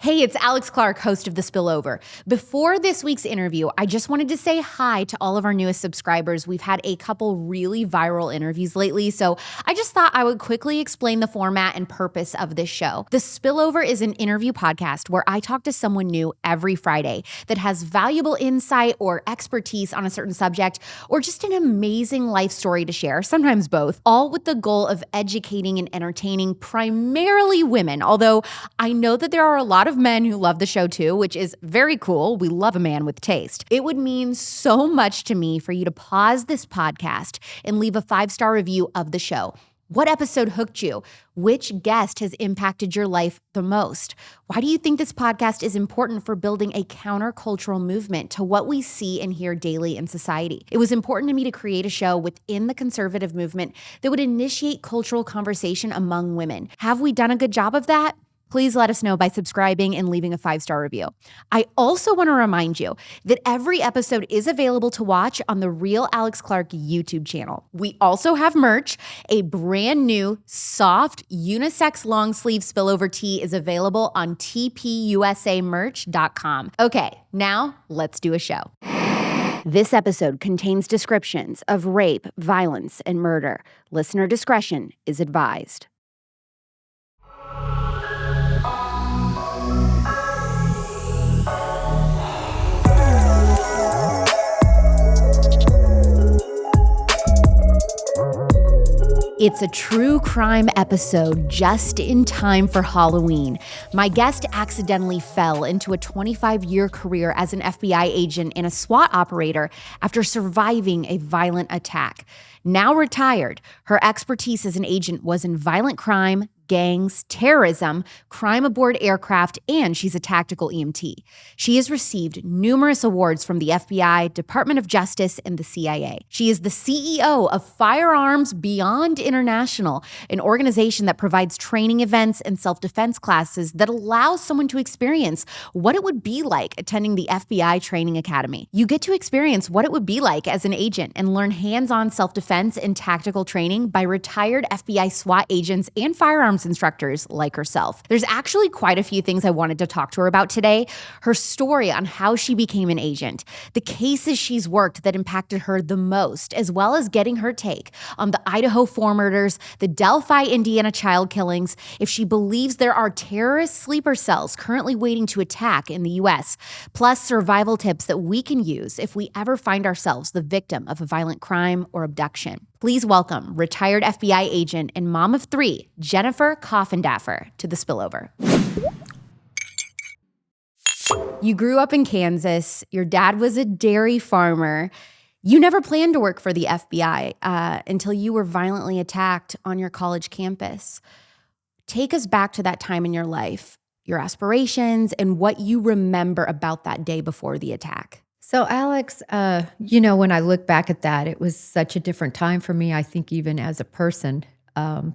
Hey, it's Alex Clark, host of The Spillover. Before this week's interview, I just wanted to say hi to all of our newest subscribers. We've had a couple really viral interviews lately, so I just thought I would quickly explain the format and purpose of this show. The Spillover is an interview podcast where I talk to someone new every Friday that has valuable insight or expertise on a certain subject, or just an amazing life story to share, sometimes both, all with the goal of educating and entertaining primarily women, although I know that there are a lot of men who love the show too, which is very cool. We love a man with taste. It would mean so much to me for you to pause this podcast and leave a 5-star review of the show. What episode hooked you? Which guest has impacted your life the most? Why do you think this podcast is important for building a countercultural movement to what we see and hear daily in society? It was important to me to create a show within the conservative movement that would initiate cultural conversation among women. Have we done a good job of that? Please let us know by subscribing and leaving a 5-star review. I also want to remind you that every episode is available to watch on the Real Alex Clark YouTube channel. We also have merch. A brand new, soft, unisex long sleeve spillover tee is available on tpusamerch.com. Okay, now let's do a show. This episode contains descriptions of rape, violence, and murder. Listener discretion is advised. It's a true crime episode just in time for Halloween. My guest accidentally fell into a 25-year career as an FBI agent and a SWAT operator after surviving a violent attack. Now retired, her expertise as an agent was in violent crime, gangs, terrorism, crime aboard aircraft, and she's a tactical EMT. She has received numerous awards from the FBI, Department of Justice, and the CIA. She is the CEO of Firearms Beyond International, an organization that provides training events and self-defense classes that allows someone to experience what it would be like attending the FBI Training Academy. You get to experience what it would be like as an agent and learn hands-on self-defense and tactical training by retired FBI SWAT agents and firearms instructors like herself. There's actually quite a few things I wanted to talk to her about today. Her story on how she became an agent, the cases she's worked that impacted her the most, as well as getting her take on the Idaho 4 murders, the Delphi Indiana child killings, if she believes there are terrorist sleeper cells currently waiting to attack in the U.S., plus survival tips that we can use if we ever find ourselves the victim of a violent crime or abduction. Please welcome retired FBI agent and mom of 3, Jennifer Coffindaffer, to The Spillover. You grew up in Kansas. Your dad was a dairy farmer. You never planned to work for the FBI until you were violently attacked on your college campus. Take us back to that time in your life, your aspirations, and what you remember about that day before the attack. So Alex, when I look back at that, it was such a different time for me, I think even as a person,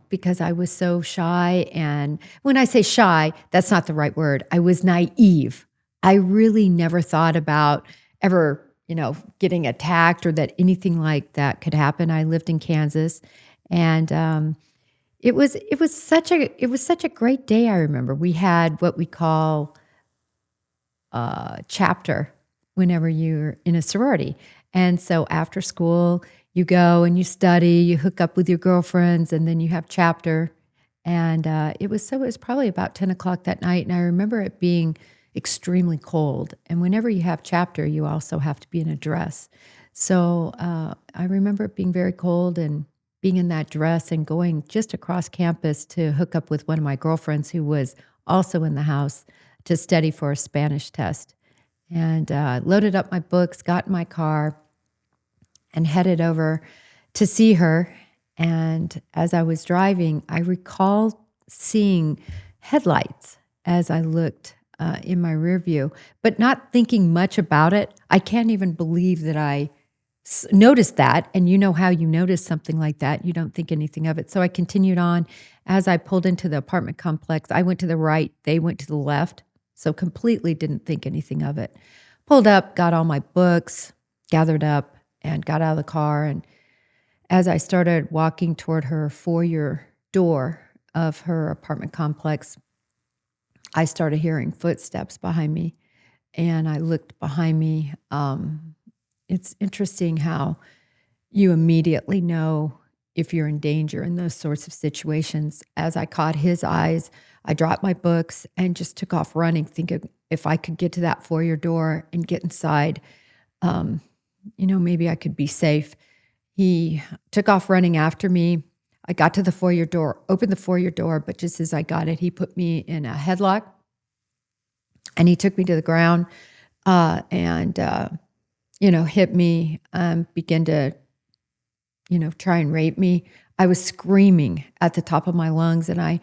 because I was so shy. And when I say shy, that's not the right word. I was naive. I really never thought about ever, getting attacked or that anything like that could happen. I lived in Kansas, and it was such a great day. I remember we had what we call chapter whenever you're in a sorority. And so after school, you go and you study, you hook up with your girlfriends, and then you have chapter. And it was probably about 10 o'clock that night. And I remember it being extremely cold. And whenever you have chapter, you also have to be in a dress. So I remember it being very cold and being in that dress and going just across campus to hook up with one of my girlfriends who was also in the house to study for a Spanish test. And loaded up my books, got in my car, and headed over to see her. And as I was driving, I recall seeing headlights as I looked in my rear view, but not thinking much about it. I can't even believe that I noticed that. And you know how you notice something like that, you don't think anything of it. So I continued on. As I pulled into the apartment complex, I went to the right, they went to the left. So completely didn't think anything of it. Pulled up, got all my books, gathered up, and got out of the car. And as I started walking toward her foyer door of her apartment complex, I started hearing footsteps behind me, and I looked behind me. It's interesting how you immediately know if you're in danger in those sorts of situations. As I caught his eyes, I dropped my books and just took off running, thinking if I could get to that foyer door and get inside, maybe I could be safe. He took off running after me. I got to the foyer door, opened the foyer door, but just as I got it, he put me in a headlock and he took me to the ground and hit me, began to, try and rape me. I was screaming at the top of my lungs. And I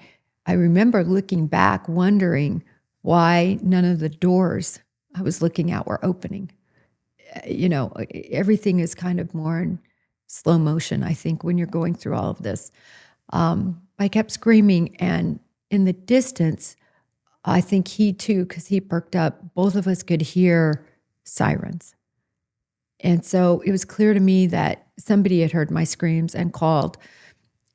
remember looking back, wondering why none of the doors I was looking at were opening. Everything is kind of more in slow motion, I think, when you're going through all of this. I kept screaming, and in the distance, I think he too, because he perked up, both of us could hear sirens. And so it was clear to me that somebody had heard my screams and called.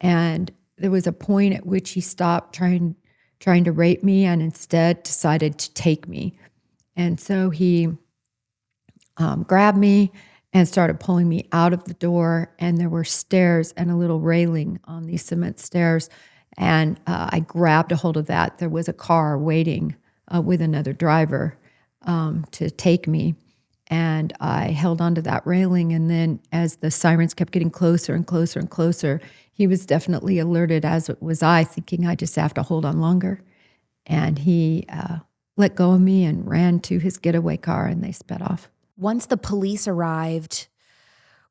And there was a point at which he stopped trying to rape me and instead decided to take me. And so he grabbed me and started pulling me out of the door. And there were stairs and a little railing on these cement stairs. And I grabbed a hold of that. There was a car waiting with another driver to take me. And I held onto that railing. And then as the sirens kept getting closer and closer and closer, he was definitely alerted, as was I, thinking I just have to hold on longer. And he let go of me and ran to his getaway car, and they sped off. Once the police arrived,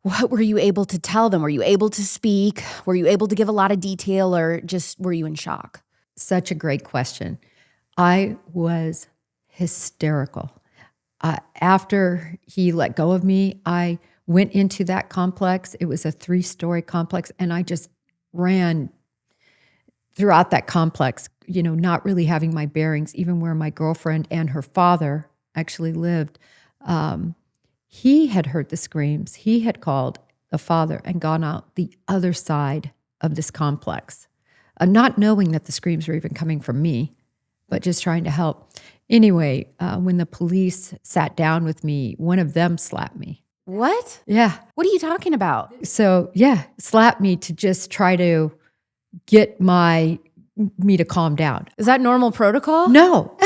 what were you able to tell them? Were you able to speak? Were you able to give a lot of detail, or just were you in shock? Such a great question. I was hysterical. After he let go of me, I went into that complex. It was a 3-story complex, and I just ran throughout that complex, not really having my bearings, even where my girlfriend and her father actually lived. He had heard the screams. He had called the father and gone out the other side of this complex, not knowing that the screams were even coming from me, but just trying to help. Anyway, when the police sat down with me, one of them slapped me. What? Yeah. What are you talking about? So, slapped me to just try to get me to calm down. Is that normal protocol? No.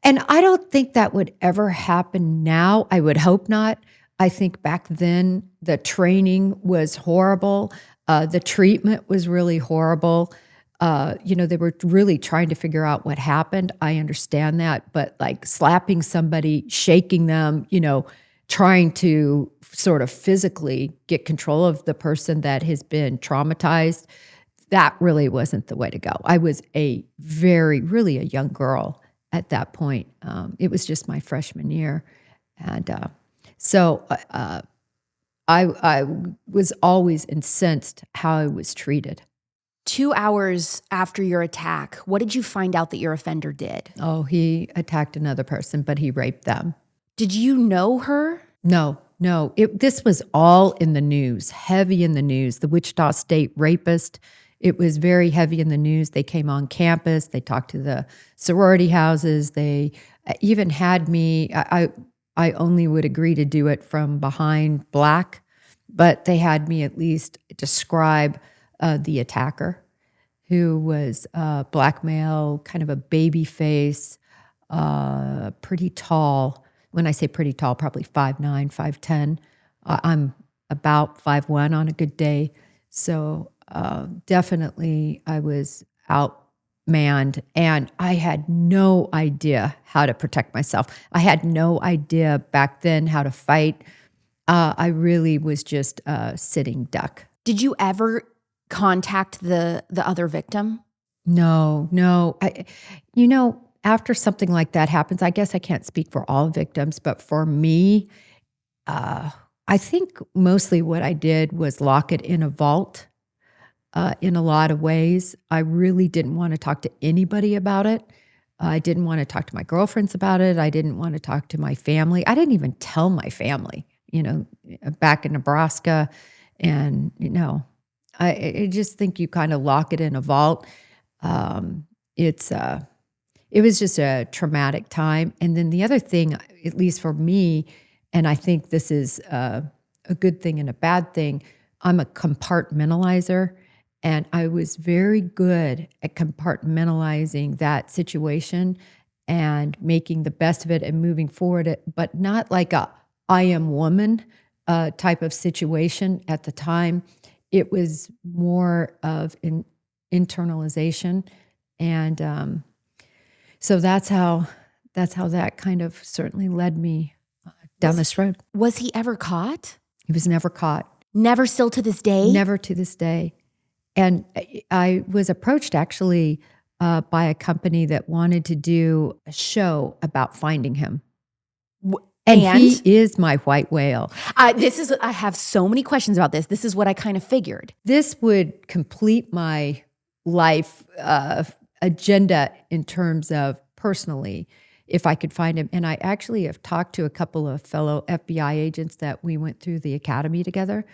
And I don't think that would ever happen now. I would hope not. I think back then the training was horrible. The treatment was really horrible. They were really trying to figure out what happened. I understand that, but like slapping somebody, shaking them, trying to sort of physically get control of the person that has been traumatized, that really wasn't the way to go. I was really a young girl at that point. It was just my freshman year. And so I was always incensed how I was treated. 2 hours after your attack, what did you find out that your offender did? Oh, he attacked another person, but he raped them. Did you know her? No. This was all in the news, heavy in the news. The Wichita State rapist, it was very heavy in the news. They came on campus. They talked to the sorority houses. They even had me, I only would agree to do it from behind black, but they had me at least describe the attacker, who was black male, kind of a baby face, pretty tall. When I say pretty tall, probably 5'9", 5'10". I'm about 5'1" on a good day. So definitely I was outmanned, and I had no idea how to protect myself. I had no idea back then how to fight. I really was just sitting duck. Did you ever contact the other victim? No. After something like that happens, I guess I can't speak for all victims, but for me, I think mostly what I did was lock it in a vault in a lot of ways. I really didn't want to talk to anybody about it. I didn't want to talk to my girlfriends about it. I didn't want to talk to my family. I didn't even tell my family, back in Nebraska. And, I just think you kind of lock it in a vault. It's it was just a traumatic time. And then the other thing, at least for me, and I think this is a good thing and a bad thing, I'm a compartmentalizer. And I was very good at compartmentalizing that situation and making the best of it and moving forward, but not like a I am woman type of situation at the time. It was more of an internalization. And so that's how that kind of certainly led me down this road. Was he ever caught? He was never caught. Never still to this day? Never to this day. And I was approached actually by a company that wanted to do a show about finding him. And he is my white whale. I have so many questions about this. This is what I kind of figured. This would complete my life agenda in terms of personally, if I could find him. And I actually have talked to a couple of fellow FBI agents that we went through the academy together.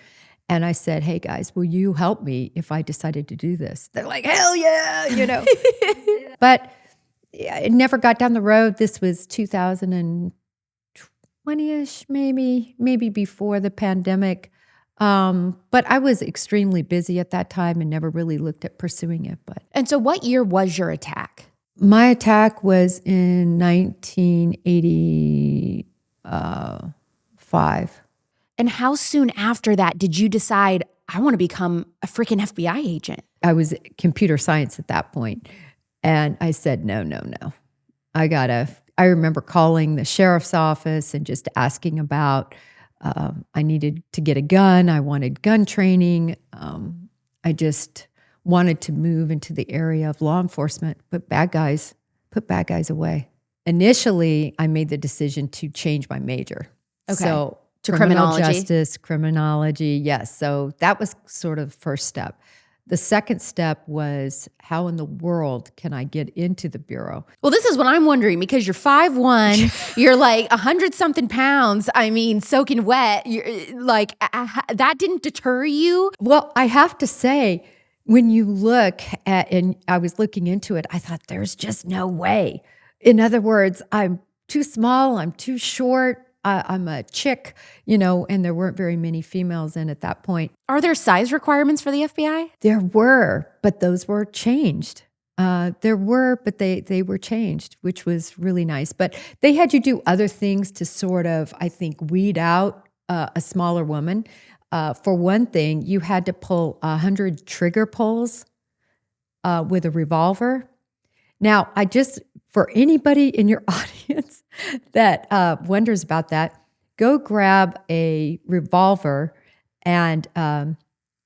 And I said, hey guys, will you help me if I decided to do this? They're like, hell yeah, But it never got down the road. This was 2020-ish, maybe before the pandemic. But I was extremely busy at that time and never really looked at pursuing it. And so what year was your attack? My attack was in 1985. And how soon after that did you decide, I want to become a freaking FBI agent? I was computer science at that point. And I said, no. I remember calling the sheriff's office and just asking about, I needed to get a gun. I wanted gun training. I just wanted to move into the area of law enforcement, put bad guys away. Initially, I made the decision to change my major. Okay. So to criminal criminology? justice, criminology, yes. So that was sort of the first step. The second step was, how in the world can I get into the Bureau? Well, this is what I'm wondering, because you're 5'1", you're like 100-something pounds. I mean, soaking wet. You're like, that didn't deter you? Well, I have to say, when you look at, and I was looking into it, I thought there's just no way. In other words, I'm too small, I'm too short, I'm a chick, and there weren't very many females in at that point. Are there size requirements for the FBI? There were, but those were changed. There were, but they were changed, which was really nice. But they had you do other things to sort of, I think, weed out a smaller woman. For one thing, you had to pull 100 trigger pulls with a revolver. Now, for anybody in your audience that wonders about that, go grab a revolver and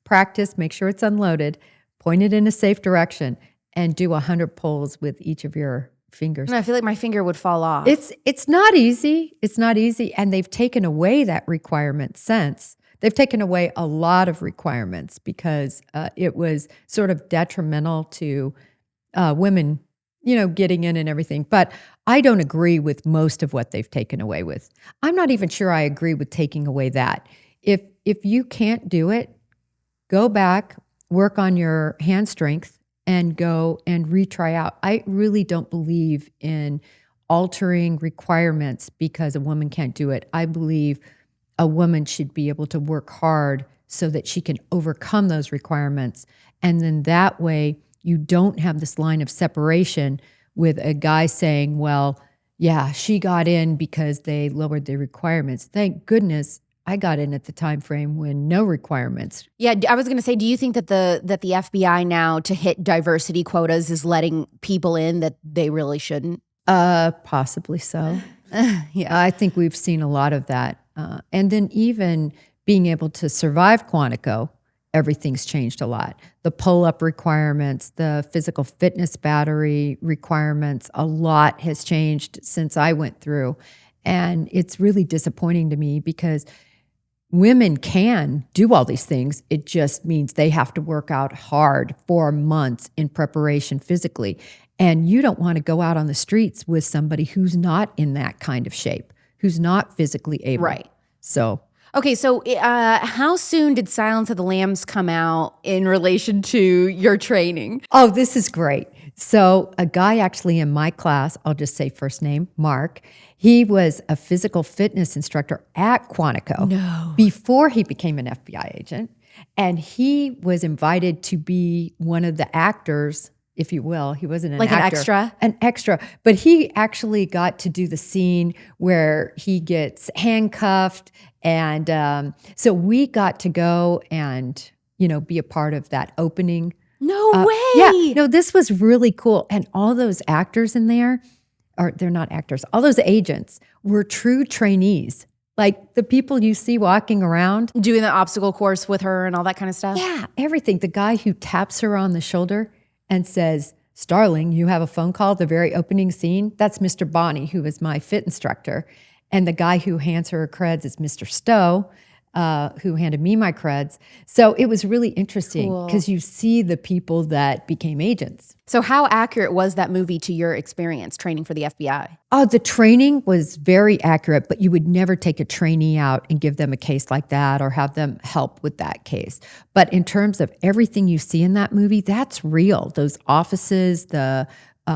practice, make sure it's unloaded, point it in a safe direction, and do 100 pulls with each of your fingers. I feel like my finger would fall off. It's not easy. It's not easy. And they've taken away that requirement since. They've taken away a lot of requirements because it was sort of detrimental to women, getting in and everything. But I don't agree with most of what they've taken away with. I'm not even sure I agree with taking away that. If you can't do it, go back, work on your hand strength, and go and retry out. I really don't believe in altering requirements because a woman can't do it. I believe a woman should be able to work hard so that she can overcome those requirements. And then that way you don't have this line of separation with a guy saying, well, yeah, she got in because they lowered the requirements. Thank goodness I got in at the time frame when no requirements. Yeah, I was going to say, do you think that the FBI now, to hit diversity quotas, is letting people in that they really shouldn't? Possibly so. Yeah, I think we've seen a lot of that. And then even being able to survive Quantico, everything's changed a lot. The pull-up requirements, the physical fitness battery requirements, a lot has changed since I went through. And it's really disappointing to me because women can do all these things. It just means they have to work out hard for months in preparation physically. And you don't want to go out on the streets with somebody who's not in that kind of shape, who's not physically able. Right. So... Okay, so how soon did Silence of the Lambs come out in relation to your training? Oh, this is great. So a guy actually in my class, I'll just say first name, Mark, he was a physical fitness instructor at Quantico before he became an FBI agent. And he was invited to be one of the actors, if you will. He wasn't an Like actor. an extra? An extra. But he actually got to do the scene where he gets handcuffed. And so we got to go and, be a part of that opening. No way. Yeah, no, this was really cool. And all those actors in there, or they're not actors, all those agents were true trainees. Like the people you see walking around. Doing the obstacle course with her and all that kind of stuff? Yeah, everything. The guy who taps her on the shoulder and says, "Starling, you have a phone call at the very opening scene." That's Mr. Bonney, who was my fit instructor. And the guy who hands her creds is Mr. Stowe, who handed me my creds. So it was really interesting because you see the people that became agents. So how accurate was that movie to your experience training for the FBI? Oh, the training was very accurate, but you would never take a trainee out and give them a case like that or have them help with that case. But in terms of everything you see in that movie, that's real. Those offices, the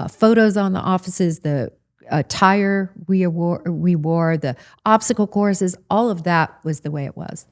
photos on the offices, the attire we wore, the obstacle courses, all of that was the way it was.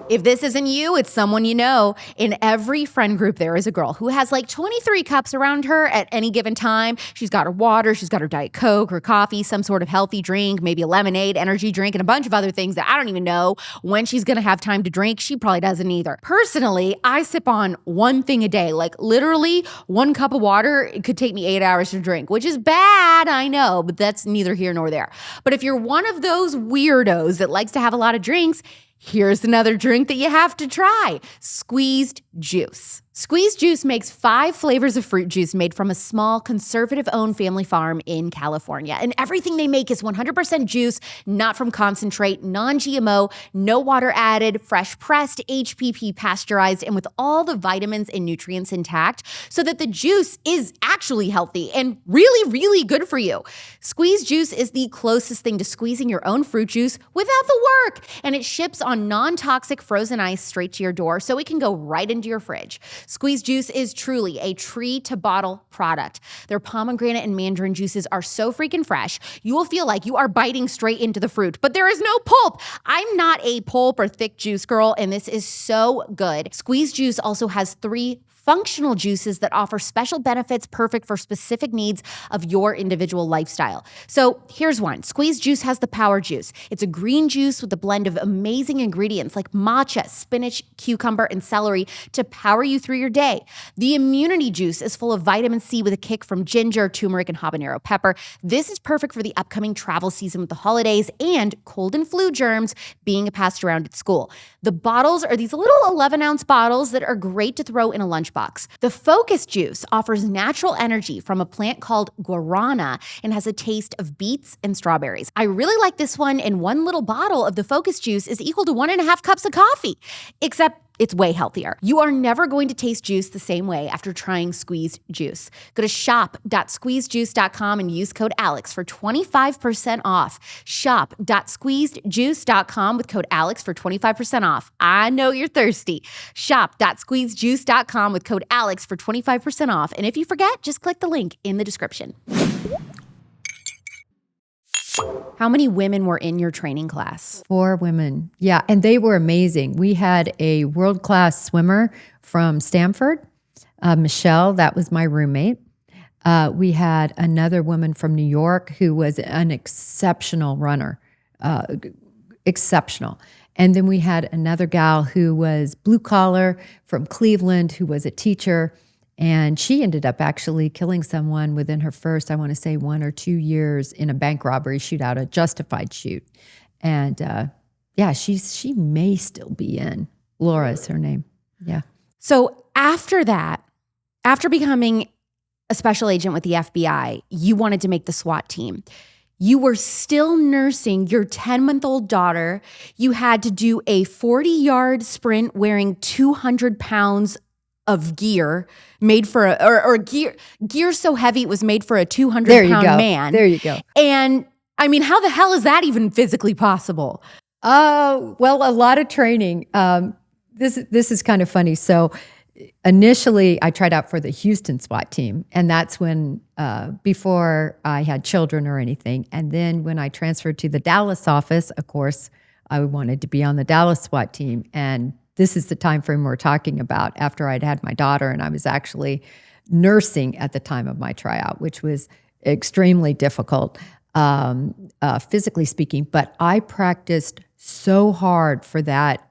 If this isn't you, it's someone you know. In every friend group, there is a girl who has like 23 cups around her at any given time. She's got her water, she's got her Diet Coke, her coffee, some sort of healthy drink, maybe a lemonade, energy drink, and a bunch of other things that I don't even know when she's gonna have time to drink. She probably doesn't either. Personally, I sip on one thing a day, like literally 1 cup of water. It could take me 8 hours to drink, which is bad, I know, but that's neither here nor there. But if you're one of those weirdos that likes to have a lot of drinks, here's another drink that you have to try: squeezed juice. Squeezed juice makes 5 flavors of fruit juice made from a small, conservative-owned family farm in California. And everything they make is 100% juice, not from concentrate, non-GMO, no water added, fresh pressed, HPP pasteurized, and with all the vitamins and nutrients intact, so that the juice is actually healthy and really, really good for you. Squeezed juice is the closest thing to squeezing your own fruit juice without the work. And it ships on non-toxic frozen ice straight to your door, so it can go right into your fridge. Squeezed juice is truly a tree-to-bottle product. Their pomegranate and mandarin juices are so freaking fresh, you will feel like you are biting straight into the fruit, but there is no pulp. I'm not a pulp or thick juice girl, and this is so good. Squeezed juice also has 3 functional juices that offer special benefits perfect for specific needs of your individual lifestyle. So here's one. Squeezed juice has the power juice. It's a green juice with a blend of amazing ingredients like matcha, spinach, cucumber, and celery to power you through your day. The immunity juice is full of vitamin C with a kick from ginger, turmeric, and habanero pepper. This is perfect for the upcoming travel season with the holidays and cold and flu germs being passed around at school. The bottles are these little 11-ounce bottles that are great to throw in a lunchbox. The Focus Juice offers natural energy from a plant called guarana and has a taste of beets and strawberries. I really like this one, and 1 little bottle of the Focus Juice is equal to 1.5 cups of coffee, except it's way healthier. You are never going to taste juice the same way after trying squeezed juice. Go to shop.squeezedjuice.com and use code ALEX for 25% off. Shop.squeezedjuice.com with code ALEX for 25% off. I know you're thirsty. Shop.squeezedjuice.com with code ALEX for 25% off. And if you forget, just click the link in the description. How many women were in your training class? 4 women. Yeah, and they were amazing. We had a world-class swimmer from Stanford, Michelle, that was my roommate. We had another woman from New York who was an exceptional runner, exceptional. And then we had another gal who was blue collar from Cleveland who was a teacher. And she ended up actually killing someone within her first, I want to say 1 or 2 years in a bank robbery shootout, a justified shoot. And yeah, she may still be in. Laura is her name. Yeah. So after that, after becoming a special agent with the FBI, you wanted to make the SWAT team. You were still nursing your 10-month-old daughter. You had to do a 40-yard sprint wearing 200 pounds of gear made for gear so heavy it was made for a 200-pound man. There you go. And I mean, how the hell is that even physically possible? Well, a lot of training. This is kind of funny. So initially I tried out for the Houston SWAT team. And that's when, before I had children or anything. And then when I transferred to the Dallas office, of course, I wanted to be on the Dallas SWAT team. And this is the time frame we're talking about after I'd had my daughter, and I was actually nursing at the time of my tryout, which was extremely difficult, physically speaking. But I practiced so hard for that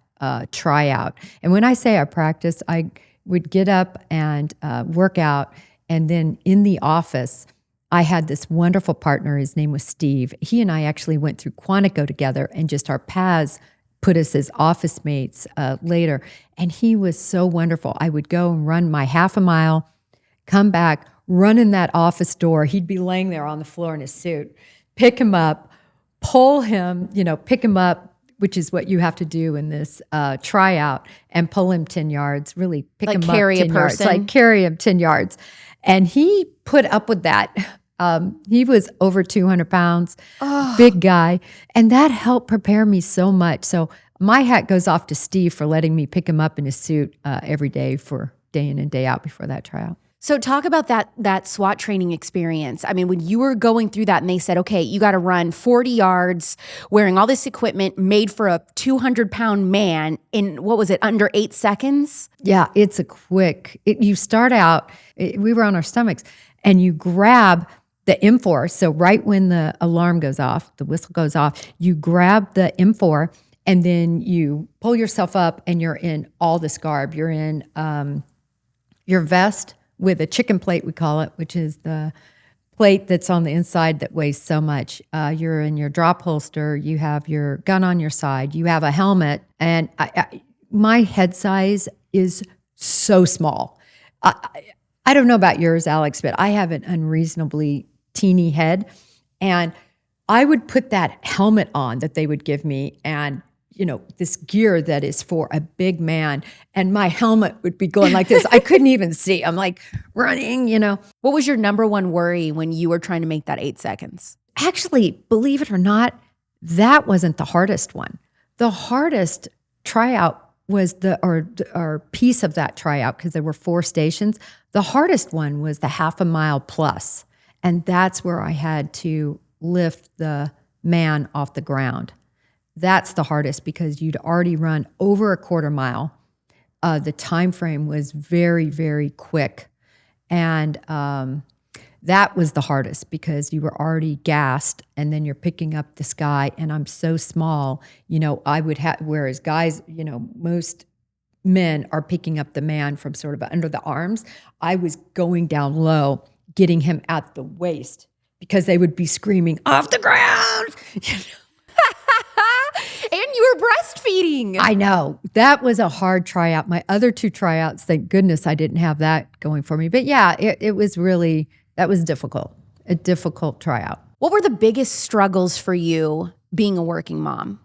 tryout. And when I say I practiced, I would get up and work out. And then in the office, I had this wonderful partner. His name was Steve. He and I actually went through Quantico together, and just our paths put us as office mates later. And he was so wonderful. I would go and run my half a mile, come back, run in that office door. He'd be laying there on the floor in his suit, pick him up, pull him, pick him up, which is what you have to do in this tryout, and pull him 10 yards, really pick him up 10 carry a yards, person. like carry him 10 yards. And he put up with that. He was over 200 pounds, big guy. And that helped prepare me so much. So my hat goes off to Steve for letting me pick him up in his suit every day for day in and day out before that tryout. So talk about that SWAT training experience. I mean, when you were going through that and they said, okay, you got to run 40 yards wearing all this equipment made for a 200-pound man in, what was it, under 8 seconds? Yeah, it's a quick, you start out, we were on our stomachs, and you grab the M4. So right when the alarm goes off, the whistle goes off, you grab the M4 and then you pull yourself up and you're in all this garb. You're in your vest with a chicken plate, we call it, which is the plate that's on the inside that weighs so much. You're in your drop holster. You have your gun on your side. You have a helmet. And my head size is so small. I don't know about yours, Alex, but I have an unreasonably teeny head. And I would put that helmet on that they would give me, and this gear that is for a big man, and my helmet would be going like this. I couldn't even see. I'm like running, What was your number one worry when you were trying to make that 8 seconds? Actually, believe it or not, that wasn't the hardest one. The hardest tryout was or piece of that tryout, because there were 4 stations. The hardest one was the half a mile plus. And that's where I had to lift the man off the ground. That's the hardest, because you'd already run over a quarter mile. The time frame was very, very quick. And that was the hardest, because you were already gassed, and then you're picking up this guy, and I'm so small, I would have, whereas guys, most men are picking up the man from sort of under the arms. I was going down low, getting him at the waist, because they would be screaming, off the ground! And you were breastfeeding. I know. That was a hard tryout. My other 2 tryouts, thank goodness I didn't have that going for me. But yeah, it was really, that was difficult, a difficult tryout. What were the biggest struggles for you being a working mom?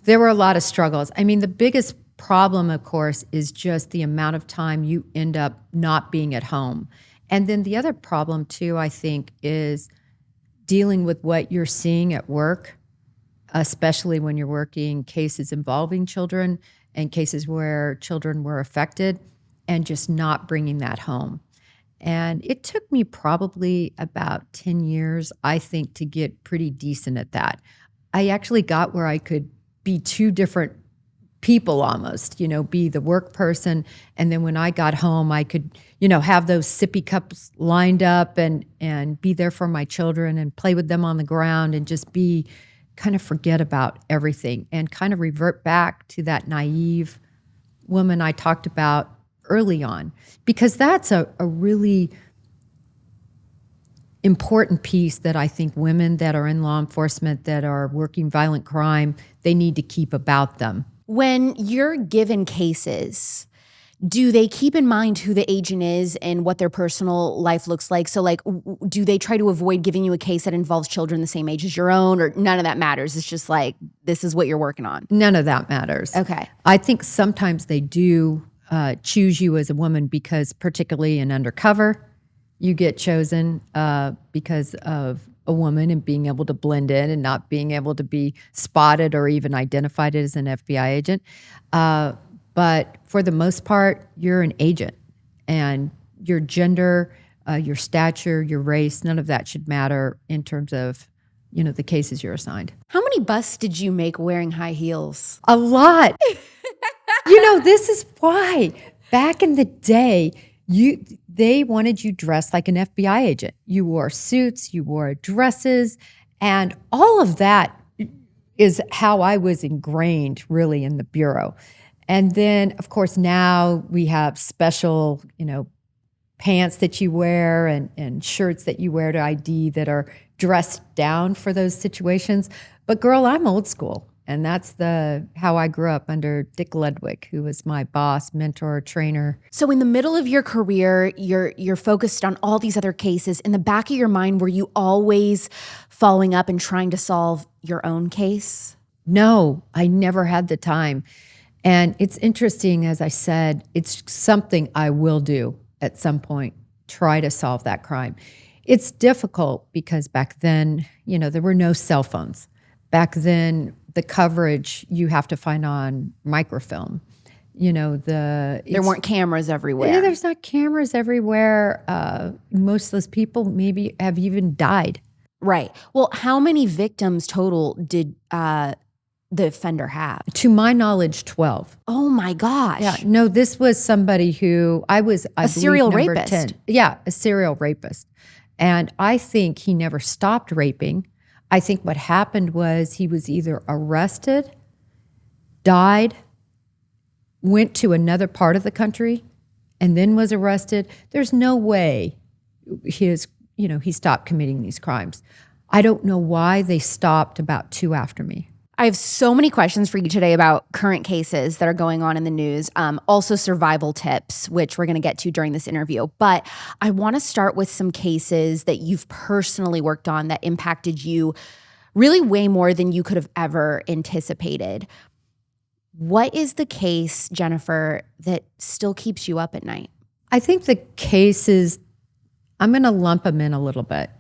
There were a lot of struggles. I mean, the biggest problem, of course, is just the amount of time you end up not being at home. And then the other problem, too, I think, is dealing with what you're seeing at work, especially when you're working cases involving children and cases where children were affected, and just not bringing that home. And it took me probably about 10 years, I think, to get pretty decent at that. I actually got where I could be 2 different people almost, be the work person. And then when I got home, I could, have those sippy cups lined up and be there for my children and play with them on the ground and just kind of forget about everything and kind of revert back to that naive woman I talked about early on, because that's a really important piece that I think women that are in law enforcement, that are working violent crime, they need to keep about them. When you're given cases, do they keep in mind who the agent is and what their personal life looks like? So do they try to avoid giving you a case that involves children the same age as your own, or none of that matters? It's just like, this is what you're working on. None of that matters. Okay. I think sometimes they do choose you as a woman, because particularly in undercover, you get chosen because of a woman and being able to blend in and not being able to be spotted or even identified as an FBI agent. But for the most part, you're an agent, and your gender, your stature, your race, none of that should matter in terms of, the cases you're assigned. How many busts did you make wearing high heels? A lot. This is why back in the day, they wanted you dressed like an FBI agent. You wore suits, you wore dresses, and all of that is how I was ingrained really in the Bureau. And then, of course, now we have special, pants that you wear and shirts that you wear to ID that are dressed down for those situations. But girl, I'm old school. And that's how I grew up under Dick Ludwig, who was my boss, mentor, trainer. So in the middle of your career, you're focused on all these other cases. In the back of your mind, were you always following up and trying to solve your own case? No, I never had the time. And it's interesting, as I said, it's something I will do at some point, try to solve that crime. It's difficult because back then, there were no cell phones. Back then, the coverage you have to find on microfilm. There weren't cameras everywhere. Yeah, there's not cameras everywhere. Most of those people maybe have even died. Right. Well, how many victims total did the offender have? To my knowledge, 12. Oh my gosh. Yeah. No, this was somebody who I believe, serial number rapist. 10. Yeah, a serial rapist. And I think he never stopped raping. I think what happened was he was either arrested, died, went to another part of the country, and then was arrested. There's no way he stopped committing these crimes. I don't know why they stopped about 2 after me. I have so many questions for you today about current cases that are going on in the news, also survival tips, which we're going to get to during this interview. But I want to start with some cases that you've personally worked on that impacted you really way more than you could have ever anticipated. What is the case, Jennifer, that still keeps you up at night? I think the cases, I'm going to lump them in a little bit.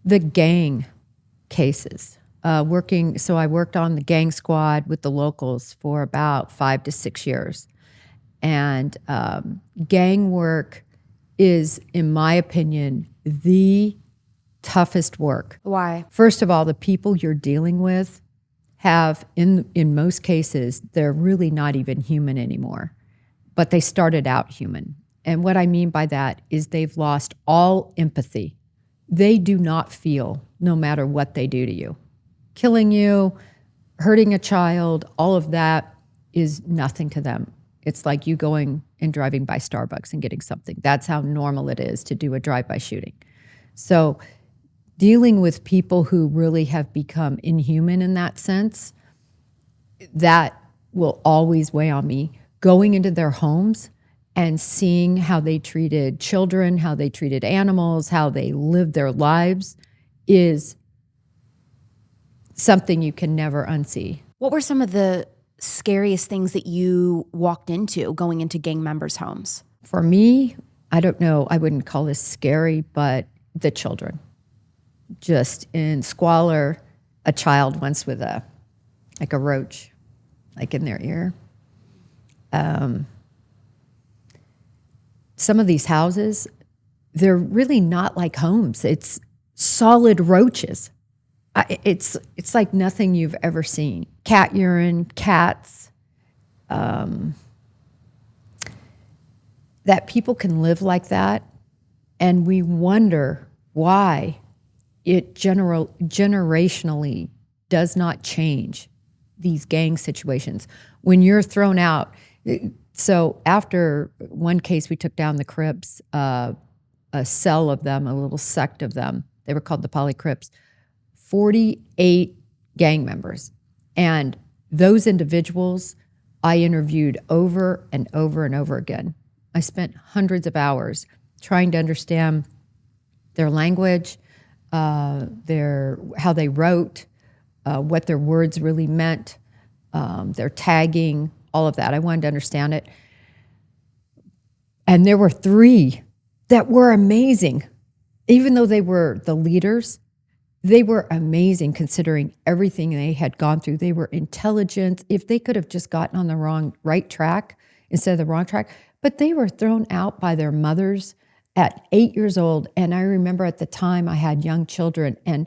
The gang cases. I worked on the gang squad with the locals for about 5 to 6 years. And gang work is, in my opinion, the toughest work. Why? First of all, the people you're dealing with have, in most cases, they're really not even human anymore, but they started out human. And what I mean by that is they've lost all empathy. They do not feel, no matter what they do to you. Killing you, hurting a child, all of that is nothing to them. It's like you going and driving by Starbucks and getting something. That's how normal it is to do a drive-by shooting. So dealing with people who really have become inhuman in that sense, that will always weigh on me. Going into their homes and seeing how they treated children, how they treated animals, how they lived their lives is something you can never unsee. What were some of the scariest things that you walked into going into gang members' homes? For me, I don't know, I wouldn't call this scary, but the children. Just in squalor, a child once with a roach, in their ear. Some of these houses, they're really not like homes. It's solid roaches. It's like nothing you've ever seen. Cat urine, cats. That people can live like that, and we wonder why it generationally does not change these gang situations. When you're thrown out, so after one case we took down the Crips, a cell of them, a little sect of them, they were called the Poly Crips, 48 gang members. And those individuals I interviewed over and over and over again. I spent hundreds of hours trying to understand their language, how they wrote, what their words really meant, their tagging, all of that. I wanted to understand it. And there were 3 that were amazing. Even though they were the leaders, They were amazing considering everything they had gone through. They were intelligent. If they could have just gotten on the right track instead of the wrong track, but they were thrown out by their mothers at 8 years old. And I remember at the time I had young children, and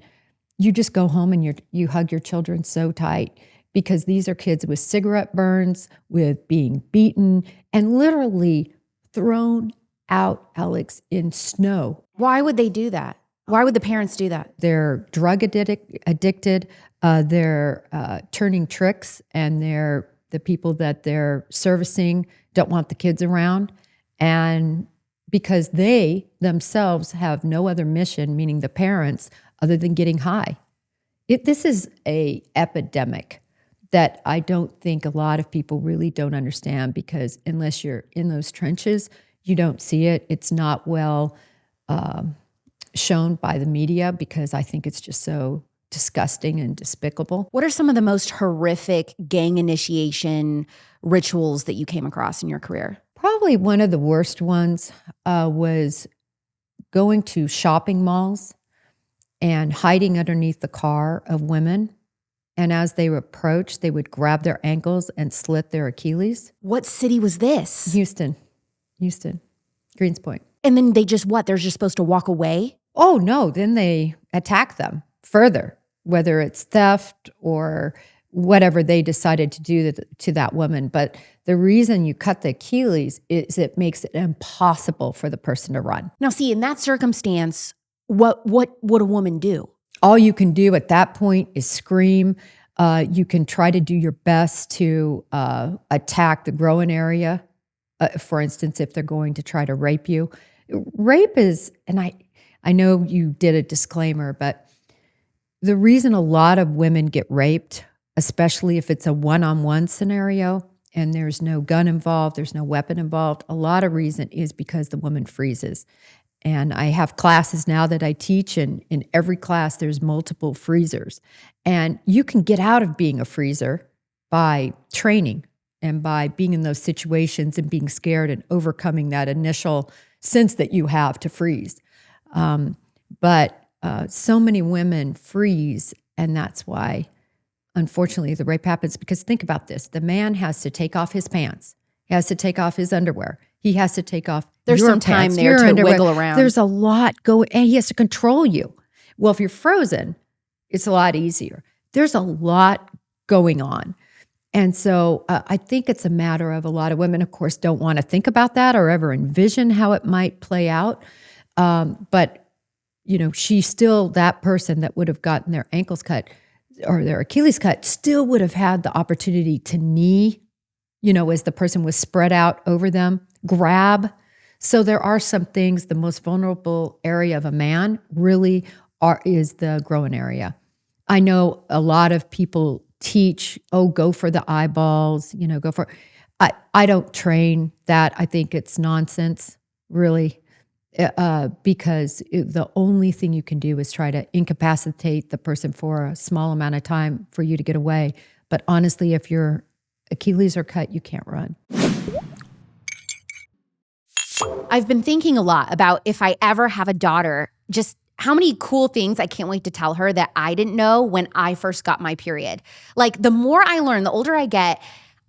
you just go home and you hug your children so tight, because these are kids with cigarette burns, with being beaten, and literally thrown out, Alex, in snow. Why would they do that? Why would the parents do that? They're drug addicted. They're turning tricks, and the people that they're servicing don't want the kids around. And because they themselves have no other mission, meaning the parents, other than getting high. This is an epidemic that I don't think a lot of people really don't understand, because unless you're in those trenches, you don't see it. It's not well shown by the media, because I think it's just so disgusting and despicable. What are some of the most horrific gang initiation rituals that you came across in your career? Probably one of the worst ones was going to shopping malls and hiding underneath the car of women. And as they approached, they would grab their ankles and slit their Achilles. What city was this? Houston, Greenspoint. And then they just what? They're just supposed to walk away? Oh, no. Then they attack them further, whether it's theft or whatever they decided to do to that woman. But the reason you cut the Achilles is it makes it impossible for the person to run. Now, see, in that circumstance, what would a woman do? All you can do at that point is scream. You can try to do your best to attack the groin area. For instance, if they're going to try to rape you. Rape is, and I know you did a disclaimer, but the reason a lot of women get raped, especially if it's a one-on-one scenario and there's no gun involved, there's no weapon involved, a lot of reason is because the woman freezes. And I have classes now that I teach, and in every class there's multiple freezers. And you can get out of being a freezer by training and by being in those situations and being scared and overcoming that initial sense that you have to freeze. But so many women freeze, and that's why, unfortunately, the rape happens. Because think about this. The man has to take off his pants. He has to take off his underwear. He has to take off There's your some time pants, there your to underwear. wiggle around. There's a lot going, and he has to control you. Well, if you're frozen, it's a lot easier. There's a lot going on. And so I think it's a matter of a lot of women, of course, don't want to think about that or ever envision how it might play out. But, you know, she's still that person that would have gotten their ankles cut or their Achilles cut, still would have had the opportunity to knee, you know, as the person was spread out over them, grab. So there are some things, the most vulnerable area of a man really is the groin area. I know a lot of people teach, go for the eyeballs, you know, go for, I don't train that. I think it's nonsense, really, because the only thing you can do is try to incapacitate the person for a small amount of time for you to get away. But honestly, if your Achilles are cut, you can't run. I've been thinking a lot about if I ever have a daughter, just how many cool things I can't wait to tell her that I didn't know when I first got my period. Like, the more I learn, the older I get,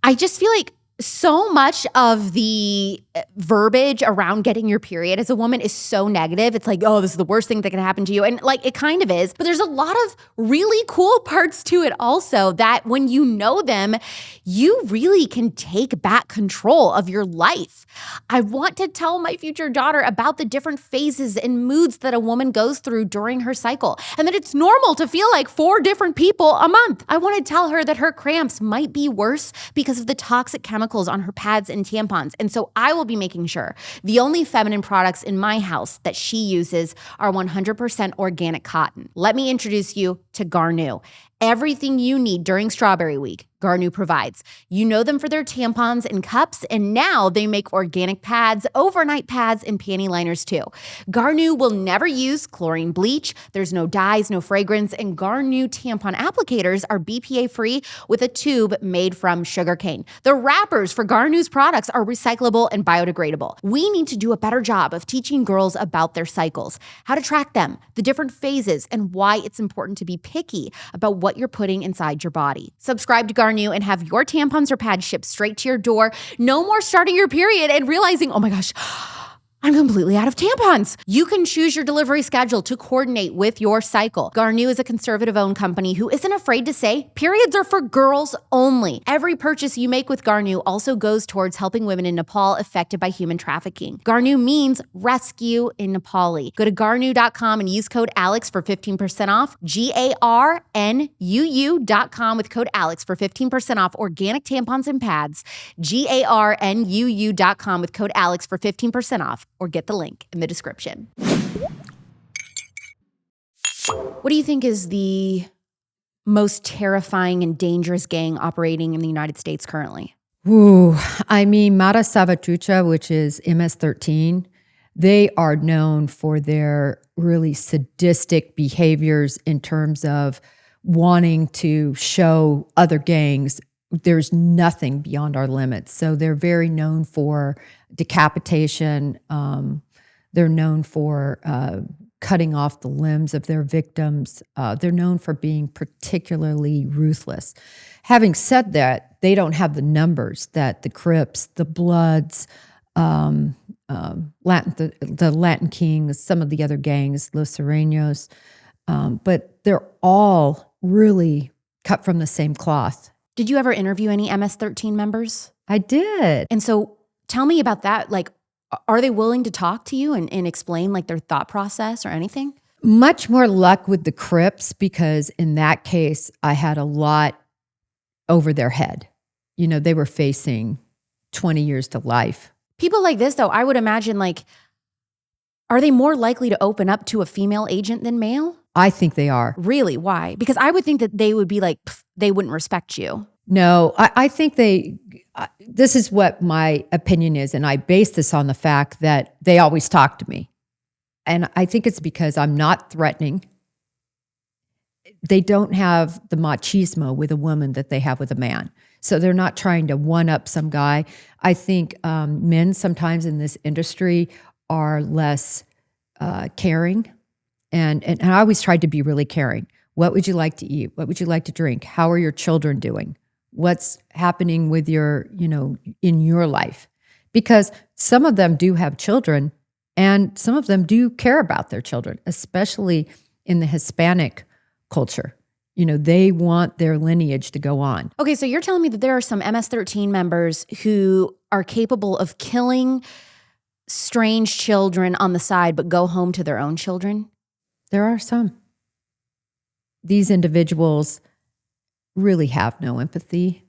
I just feel like so much of the verbiage around getting your period as a woman is so negative. It's like, oh, this is the worst thing that can happen to you. And like, it kind of is, but there's a lot of really cool parts to it also that when you know them, you really can take back control of your life. I want to tell my future daughter about the different phases and moods that a woman goes through during her cycle, and that it's normal to feel like 4 different people a month. I want to tell her that her cramps might be worse because of the toxic chemicals on her pads and tampons. And so I will be making sure the only feminine products in my house that she uses are 100% organic cotton. Let me introduce you to GARNUU. Everything you need during Strawberry Week. GARNUU provides. You know them for their tampons and cups, and now they make organic pads, overnight pads, and panty liners too. GARNUU will never use chlorine bleach. There's no dyes, no fragrance, and GARNUU tampon applicators are BPA-free with a tube made from sugarcane. The wrappers for GARNUU's products are recyclable and biodegradable. We need to do a better job of teaching girls about their cycles, how to track them, the different phases, and why it's important to be picky about what you're putting inside your body. Subscribe to GARNUU and have your tampons or pads shipped straight to your door. No more starting your period and realizing, oh my gosh, I'm completely out of tampons. You can choose your delivery schedule to coordinate with your cycle. GARNUU is a conservative-owned company who isn't afraid to say periods are for girls only. Every purchase you make with GARNUU also goes towards helping women in Nepal affected by human trafficking. GARNUU means rescue in Nepali. Go to garnuu.com and use code ALEX for 15% off. GARNUU.com with code ALEX for 15% off organic tampons and pads. GARNUU.com with code ALEX for 15% off. Or get the link in the description. What do you think is the most terrifying and dangerous gang operating in the United States currently? Ooh, I mean, Mara Salvatrucha, which is MS-13, they are known for their really sadistic behaviors in terms of wanting to show other gangs there's nothing beyond our limits. So they're very known for decapitation. They're known for cutting off the limbs of their victims. They're known for being particularly ruthless. Having said that, they don't have the numbers that the Crips, the Bloods, the Latin Kings, some of the other gangs, Los Sureños, but they're all really cut from the same cloth. Did you ever interview any MS-13 members? I did. And so tell me about that. Like, are they willing to talk to you and explain like their thought process or anything? Much more luck with the Crips because in that case, I had a lot over their head. You know, they were facing 20 years to life. People like this, though, I would imagine, like, are they more likely to open up to a female agent than male? I think they are. Really? Why? Because I would think that they would be like, they wouldn't respect you. No, I think this is what my opinion is, and I base this on the fact that they always talk to me. And I think it's because I'm not threatening. They don't have the machismo with a woman that they have with a man. So they're not trying to one-up some guy. I think men sometimes in this industry are less caring. And I always tried to be really caring. What would you like to eat? What would you like to drink? How are your children doing? What's happening with your, in your life? Because some of them do have children and some of them do care about their children, especially in the Hispanic culture. They want their lineage to go on. Okay, so you're telling me that there are some MS-13 members who are capable of killing strange children on the side, but go home to their own children? There are some. These individuals really have no empathy,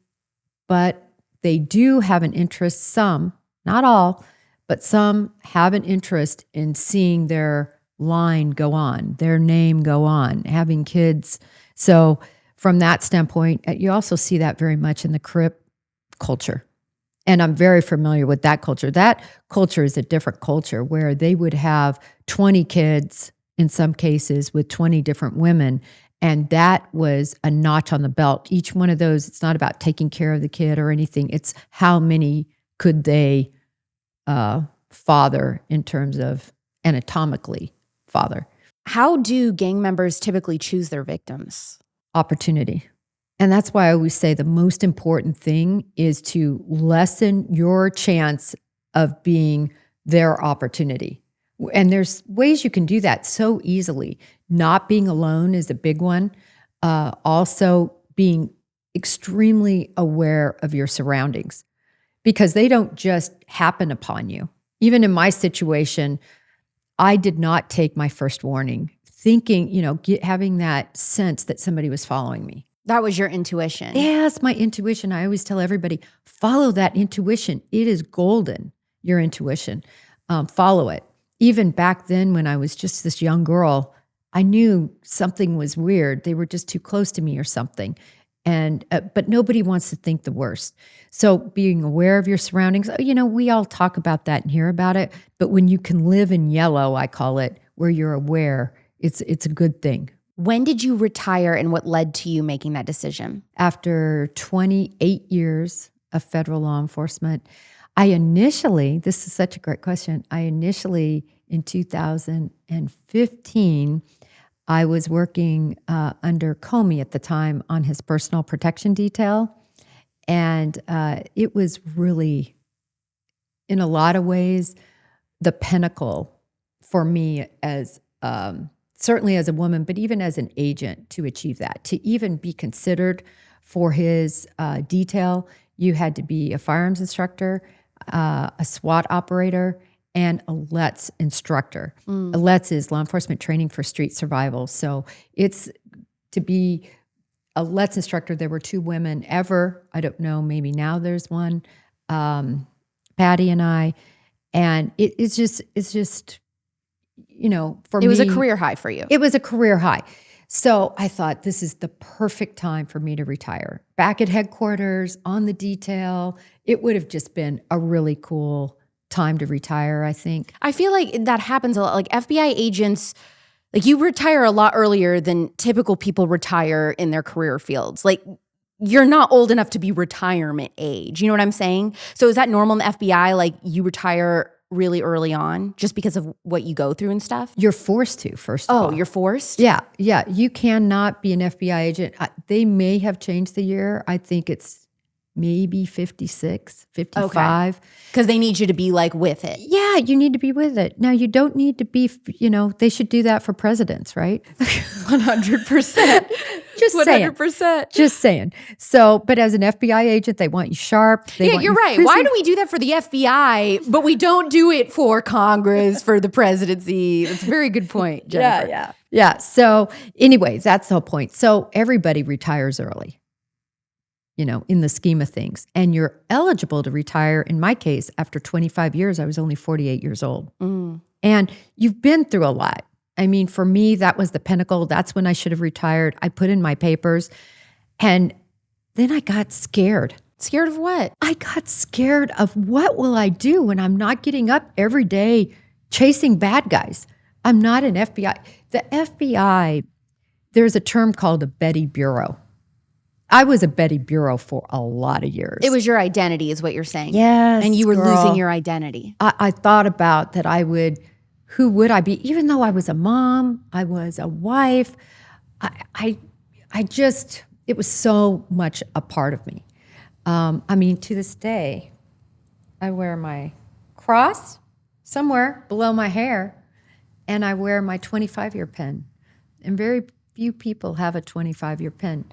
but they do have an interest, some, not all, but some have an interest in seeing their line go on, their name go on, having kids. So from that standpoint, you also see that very much in the Crip culture. And I'm very familiar with that culture. That culture is a different culture where they would have 20 kids in some cases with 20 different women. And that was a notch on the belt. Each one of those, it's not about taking care of the kid or anything. It's how many could they father in terms of anatomically father. How do gang members typically choose their victims? Opportunity. And that's why I always say the most important thing is to lessen your chance of being their opportunity. And there's ways you can do that so easily. Not being alone is a big one. Also being extremely aware of your surroundings because they don't just happen upon you. Even in my situation, I did not take my first warning thinking, having that sense that somebody was following me. That was your intuition. Yes, my intuition. I always tell everybody, follow that intuition. It is golden, your intuition. Follow it. Even back then when I was just this young girl, I knew something was weird. They were just too close to me or something. But nobody wants to think the worst. So being aware of your surroundings, we all talk about that and hear about it. But when you can live in yellow, I call it, where you're aware, it's a good thing. When did you retire and what led to you making that decision? After 28 years of federal law enforcement, this is such a great question. In 2015, I was working under Comey at the time on his personal protection detail. And it was really, in a lot of ways, the pinnacle for me as certainly as a woman, but even as an agent to achieve that. To even be considered for his detail, you had to be a firearms instructor, a SWAT operator, and a LETS instructor. A LETS is law enforcement training for street survival. So it's to be a LETS instructor. There were 2 women ever. I don't know, maybe now there's one, Patty and I. And it's just, for me. It was a career high for you. It was a career high. So I thought this is the perfect time for me to retire. Back at headquarters, on the detail, it would have just been a really cool time to retire, I think. I feel like that happens a lot. Like FBI agents, like you retire a lot earlier than typical people retire in their career fields. Like you're not old enough to be retirement age. You know what I'm saying? So is that normal in the FBI? Like you retire really early on just because of what you go through and stuff? You're forced to, first of all. Oh, you're forced? Yeah. You cannot be an FBI agent. They may have changed the year. I think it's maybe 56, 55. Because they need you to be like with it. Yeah, you need to be with it. Now, you don't need to be, they should do that for presidents, right? 100%. Just 100%. Just saying. So, but as an FBI agent, they want you sharp. You're right. Why do we do that for the FBI, but we don't do it for Congress, for the presidency? That's a very good point, Jennifer. Yeah. So anyways, that's the whole point. So everybody retires early, in the scheme of things. And you're eligible to retire, in my case, after 25 years. I was only 48 years old. And you've been through a lot. I mean, for me, that was the pinnacle. That's when I should have retired. I put in my papers. And then I got scared. Scared of what? I got scared of what will I do when I'm not getting up every day chasing bad guys. I'm not an FBI. The FBI, there's a term called a Betty Bureau. I was a Betty Bureau for a lot of years. It was your identity is what you're saying. Yes, and you were girl. losing your identity. I thought about that who would I be? Even though I was a mom, I was a wife, it was so much a part of me. To this day, I wear my cross somewhere below my hair, and I wear my 25-year pin. And very few people have a 25-year pin.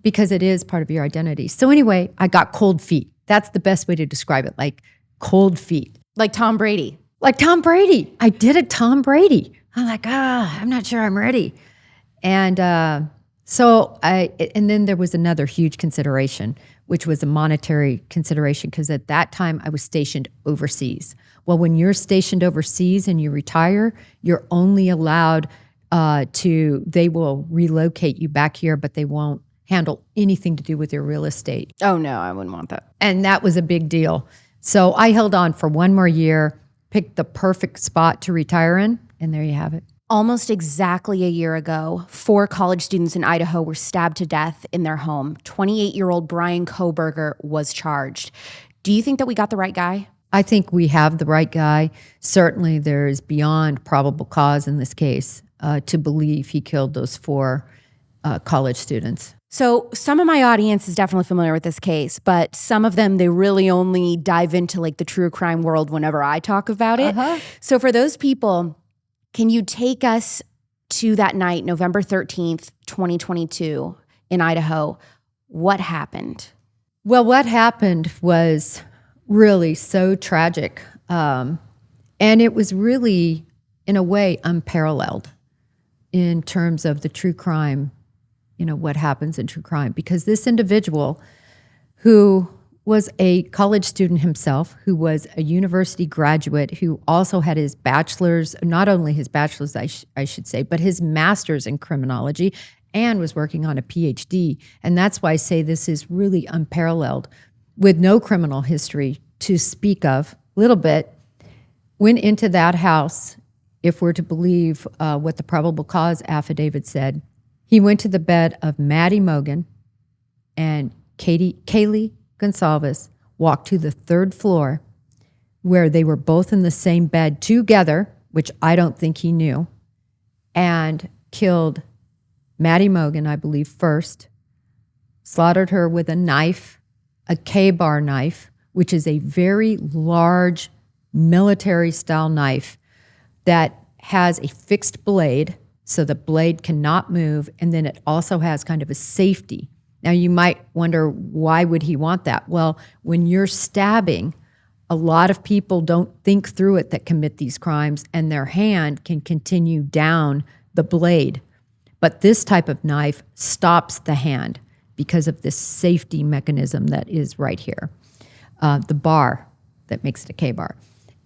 Because it is part of your identity. So anyway, I got cold feet. That's the best way to describe it, like cold feet. Like Tom Brady. Like Tom Brady. I did a Tom Brady. I'm like, I'm not sure I'm ready. And and then there was another huge consideration, which was a monetary consideration, because at that time I was stationed overseas. Well, when you're stationed overseas and you retire, you're only allowed they will relocate you back here, but they won't handle anything to do with your real estate. Oh, no, I wouldn't want that. And that was a big deal. So I held on for one more year, picked the perfect spot to retire in, and there you have it. Almost exactly a year ago, 4 college students in Idaho were stabbed to death in their home. 28-year-old Brian Kohberger was charged. Do you think that we got the right guy? I think we have the right guy. Certainly there is beyond probable cause in this case to believe he killed those 4 college students. So some of my audience is definitely familiar with this case, but some of them, they really only dive into like the true crime world whenever I talk about it. So for those people, can you take us to that night, November 13th, 2022 in Idaho? What happened? Well, what happened was really so tragic. And it was really, in a way, unparalleled in terms of the true crime, what happens in true crime. Because this individual who was a college student himself who was a university graduate who also had his bachelor's, not only his bachelor's, I should say, but his master's in criminology, and was working on a PhD. And that's why I say this is really unparalleled, with no criminal history to speak of. Little bit, went into that house, if we're to believe what the probable cause affidavit said. He went to the bed of Maddie Mogen, and Kaylee Gonsalves walked to the third floor, where they were both in the same bed together, which I don't think he knew, and killed Maddie Mogen, I believe, first, slaughtered her with a knife, a K-bar knife, which is a very large military-style knife that has a fixed blade, so the blade cannot move, and then it also has kind of a safety. Now, you might wonder, why would he want that? Well, when you're stabbing, a lot of people don't think through it that commit these crimes, and their hand can continue down the blade. But this type of knife stops the hand because of this safety mechanism that is right here, the bar that makes it a K-bar.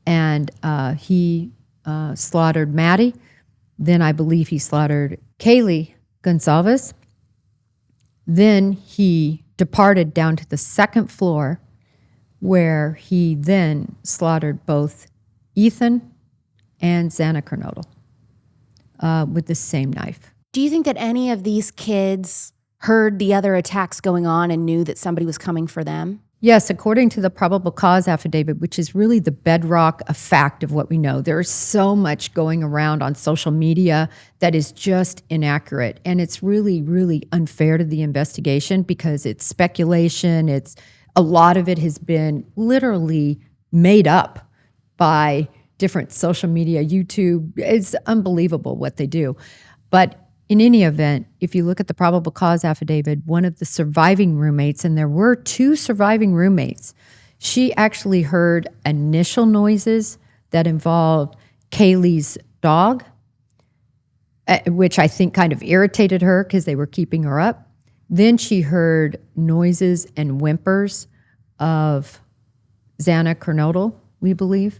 And he slaughtered Maddie. Then I believe he slaughtered Kaylee Gonsalves. Then he departed down to the second floor, where he then slaughtered both Ethan and Xana Kernodle with the same knife. Do you think that any of these kids heard the other attacks going on and knew that somebody was coming for them? Yes, according to the probable cause affidavit, which is really the bedrock of fact of what we know. There's so much going around on social media that is just inaccurate. And it's really, really unfair to the investigation, because it's speculation. A lot of it has been literally made up by different social media, YouTube. It's unbelievable what they do. But in any event, if you look at the probable cause affidavit, one of the surviving roommates, and there were 2 surviving roommates, she actually heard initial noises that involved Kaylee's dog, which I think kind of irritated her because they were keeping her up. Then she heard noises and whimpers of Xana Kernodle, we believe.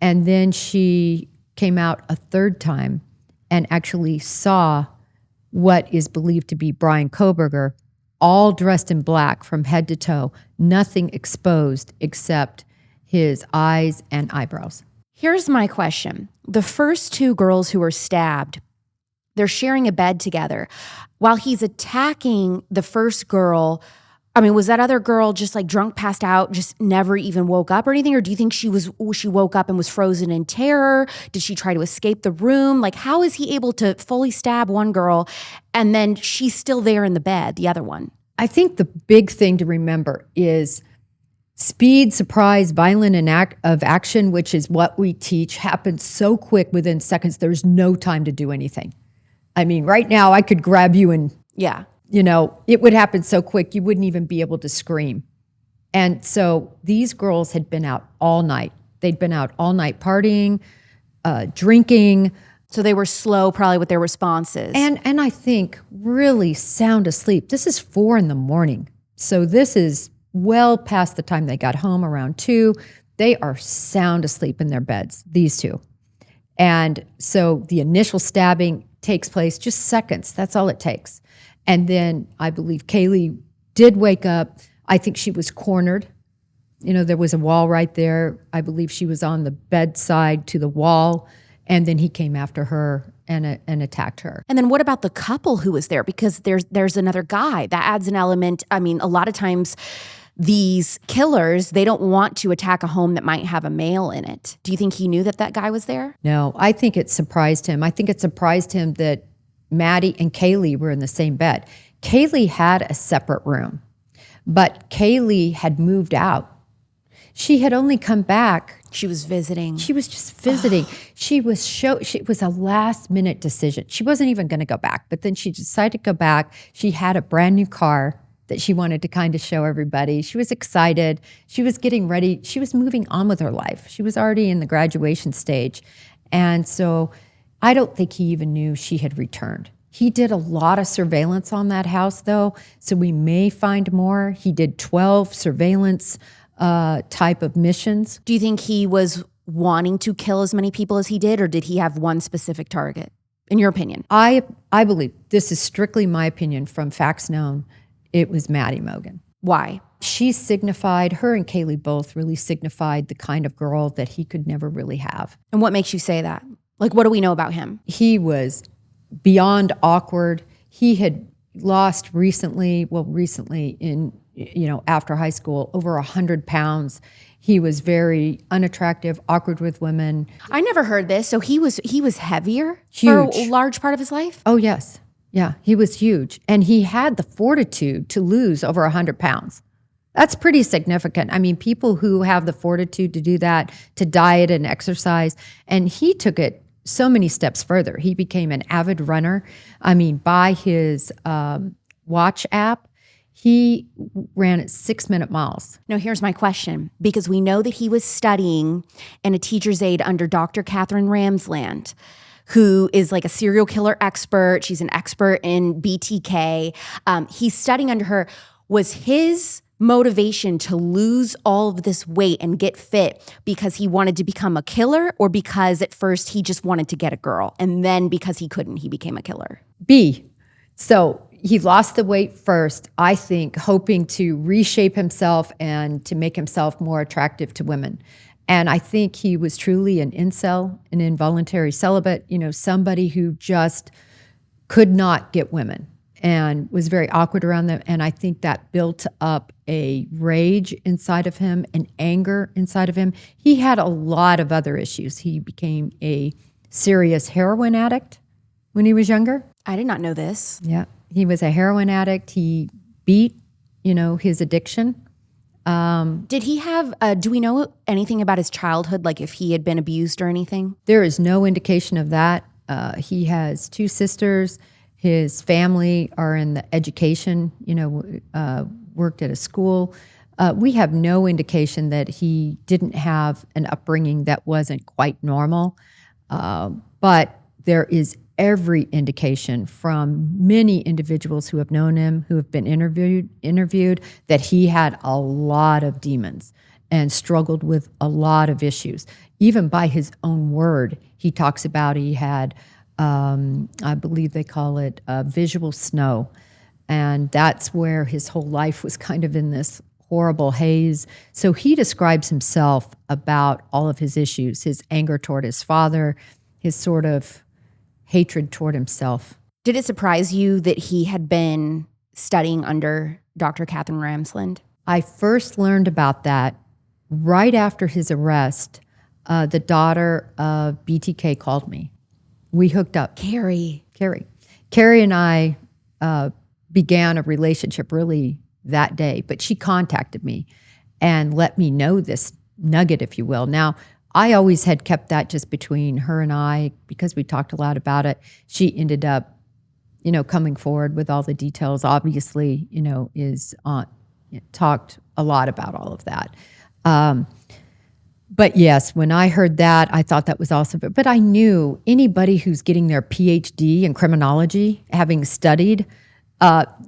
And then she came out a third time and actually saw what is believed to be Brian Kohberger, all dressed in black from head to toe, nothing exposed except his eyes and eyebrows. Here's my question. The first 2 girls who were stabbed, they're sharing a bed together. While he's attacking the first girl, I mean, was that other girl just like drunk, passed out, just never even woke up or anything? Or do you think she woke up and was frozen in terror? Did she try to escape the room? Like, how is he able to fully stab one girl and then she's still there in the bed, the other one? I think the big thing to remember is speed, surprise, violent of action, which is what we teach, happens so quick within seconds. There's no time to do anything. I mean, right now I could grab you and it would happen so quick you wouldn't even be able to scream. And so these girls had been out all night. They'd been out all night partying, drinking. So they were slow probably with their responses. And I think really sound asleep. This is 4 a.m. So this is well past the time they got home, around 2. They are sound asleep in their beds, these 2. And so the initial stabbing takes place just seconds. That's all it takes. And then I believe Kaylee did wake up. I think she was cornered. There was a wall right there. I believe she was on the bedside to the wall. And then he came after her and attacked her. And then what about the couple who was there? Because there's another guy. That adds an element. I mean, a lot of times these killers, they don't want to attack a home that might have a male in it. Do you think he knew that guy was there? No, I think it surprised him. I think it surprised him that Maddie and Kaylee were in the same bed. Kaylee had a separate room, but Kaylee had moved out. She had only come back. She was visiting. She was just visiting. It was a last minute decision. She wasn't even going to go back, but then she decided to go back. She had a brand new car that she wanted to kind of show everybody. She was excited. She was getting ready. She was moving on with her life. She was already in the graduation stage. And so I don't think he even knew she had returned. He did a lot of surveillance on that house, though, so we may find more. He did 12 surveillance type of missions. Do you think he was wanting to kill as many people as he did, or did he have one specific target, in your opinion? I believe, this is strictly my opinion from facts known, it was Maddie Mogen. Why? She signified, her and Kaylee both really signified the kind of girl that he could never really have. And what makes you say that? Like, what do we know about him? He was beyond awkward. He had lost recently in, after high school, over 100 pounds. He was very unattractive, awkward with women. I never heard this. So he was heavier Huge. For a large part of his life? Oh, yes. Yeah, he was huge. And he had the fortitude to lose over 100 pounds. That's pretty significant. I mean, people who have the fortitude to do that, to diet and exercise, and he took it so many steps further. He became an avid runner. I mean, by his watch app, he ran at 6-minute miles. Now, here's my question, because we know that he was studying in a teacher's aide under Dr. Catherine Ramsland, who is like a serial killer expert. She's an expert in BTK. He's studying under her. Was his motivation to lose all of this weight and get fit because he wanted to become a killer, or because at first he just wanted to get a girl and then because he couldn't, he became a killer? B. So he lost the weight first, I think, hoping to reshape himself and to make himself more attractive to women. And I think he was truly an incel, an involuntary celibate, somebody who just could not get women and was very awkward around them. And I think that built up a rage inside of him, an anger inside of him. He had a lot of other issues. He became a serious heroin addict when he was younger. I did not know this. Yeah. He was a heroin addict. He beat, his addiction. Did he have, do we know anything about his childhood, like if he had been abused or anything? There is no indication of that. He has 2 sisters. His family are in the education, worked at a school. We have no indication that he didn't have an upbringing that wasn't quite normal. But there is every indication from many individuals who have known him, who have been interviewed, that he had a lot of demons and struggled with a lot of issues. Even by his own word, he talks about he had, I believe they call it visual snow. And that's where his whole life was kind of in this horrible haze. So he describes himself about all of his issues, his anger toward his father, his sort of hatred toward himself. Did it surprise you that he had been studying under Dr. Catherine Ramsland? I first learned about that right after his arrest. The daughter of BTK called me. We hooked up. Carrie and I began a relationship really that day, but she contacted me and let me know this nugget, if you will. Now, I always had kept that just between her and I because we talked a lot about it. She ended up, coming forward with all the details. Obviously, is talked a lot about all of that. But yes, when I heard that, I thought that was awesome. But I knew anybody who's getting their PhD in criminology, having studied,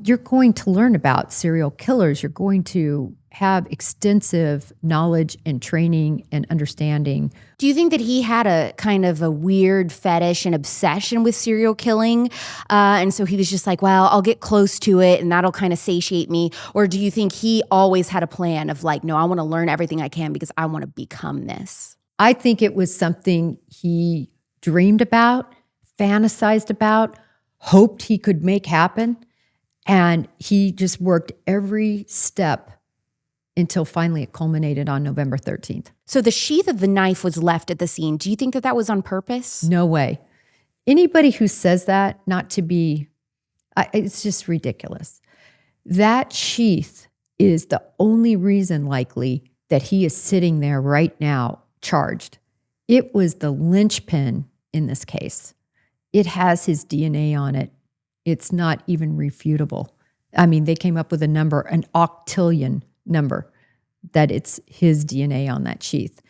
you're going to learn about serial killers. You're going to have extensive knowledge and training and understanding. Do you think that he had a kind of a weird fetish and obsession with serial killing? And so he was just like, well, I'll get close to it and that'll kind of satiate me. Or do you think he always had a plan of like, no, I want to learn everything I can because I want to become this? I think it was something he dreamed about, fantasized about, hoped he could make happen. And he just worked every step until finally it culminated on November 13th. So the sheath of the knife was left at the scene. Do you think that that was on purpose? No way. Anybody who says that, not to be, it's just ridiculous. That sheath is the only reason likely that he is sitting there right now charged. It was the linchpin in this case. It has his DNA on it. It's not even refutable. I mean, they came up with a number, an octillion number, that it's his DNA on that sheath.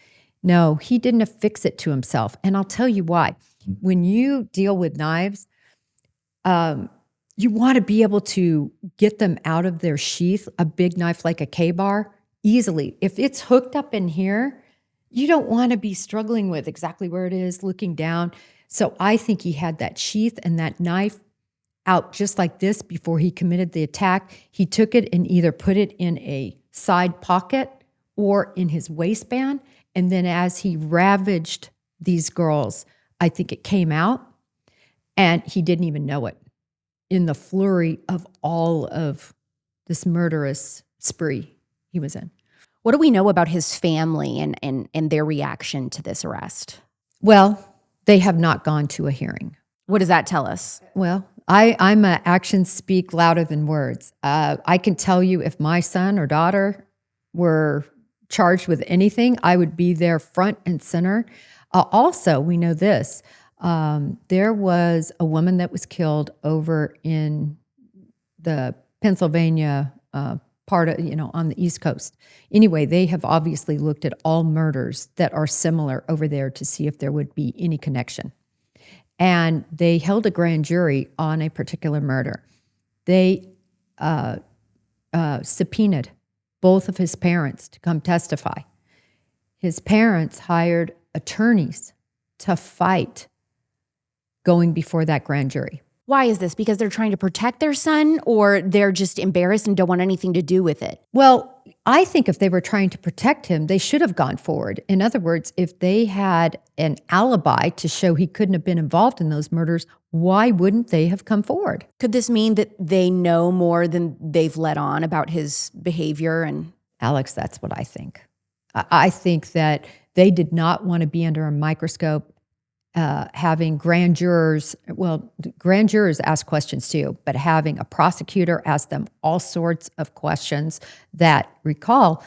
No, he didn't affix it to himself. And I'll tell you why. When you deal with knives, You want to be able to get them out of their sheath, a big knife like a K-bar, easily. If it's hooked up in here, you don't want to be struggling with exactly where it is, looking down. So I think he had that sheath and that knife out just like this before he committed the attack. He took it and either put it in a side pocket or in his waistband. And then as he ravaged these girls, I think it came out and he didn't even know it in the flurry of all of this murderous spree he was in. What do we know about his family and their reaction to this arrest? Well, they have not gone to a hearing. What does that tell us? Well, I'm a actions speak louder than words. I can tell you if my son or daughter were charged with anything, I would be there front and center. Also, we know this. There was a woman that was killed over in the Pennsylvania part of, on the East Coast. Anyway, they have obviously looked at all murders that are similar over there to see if there would be any connection. And they held a grand jury on a particular murder. They subpoenaed both of his parents to come testify. His parents hired attorneys to fight going before that grand jury. Why is this? Because they're trying to protect their son, or they're just embarrassed and don't want anything to do with it? Well, I think if they were trying to protect him, they should have gone forward. In other words, if they had an alibi to show he couldn't have been involved in those murders, why wouldn't they have come forward? Could this mean that they know more than they've let on about his behavior? And Alex, that's what I think. I think that they did not want to be under a microscope having grand jurors ask questions too, but having a prosecutor ask them all sorts of questions that, recall,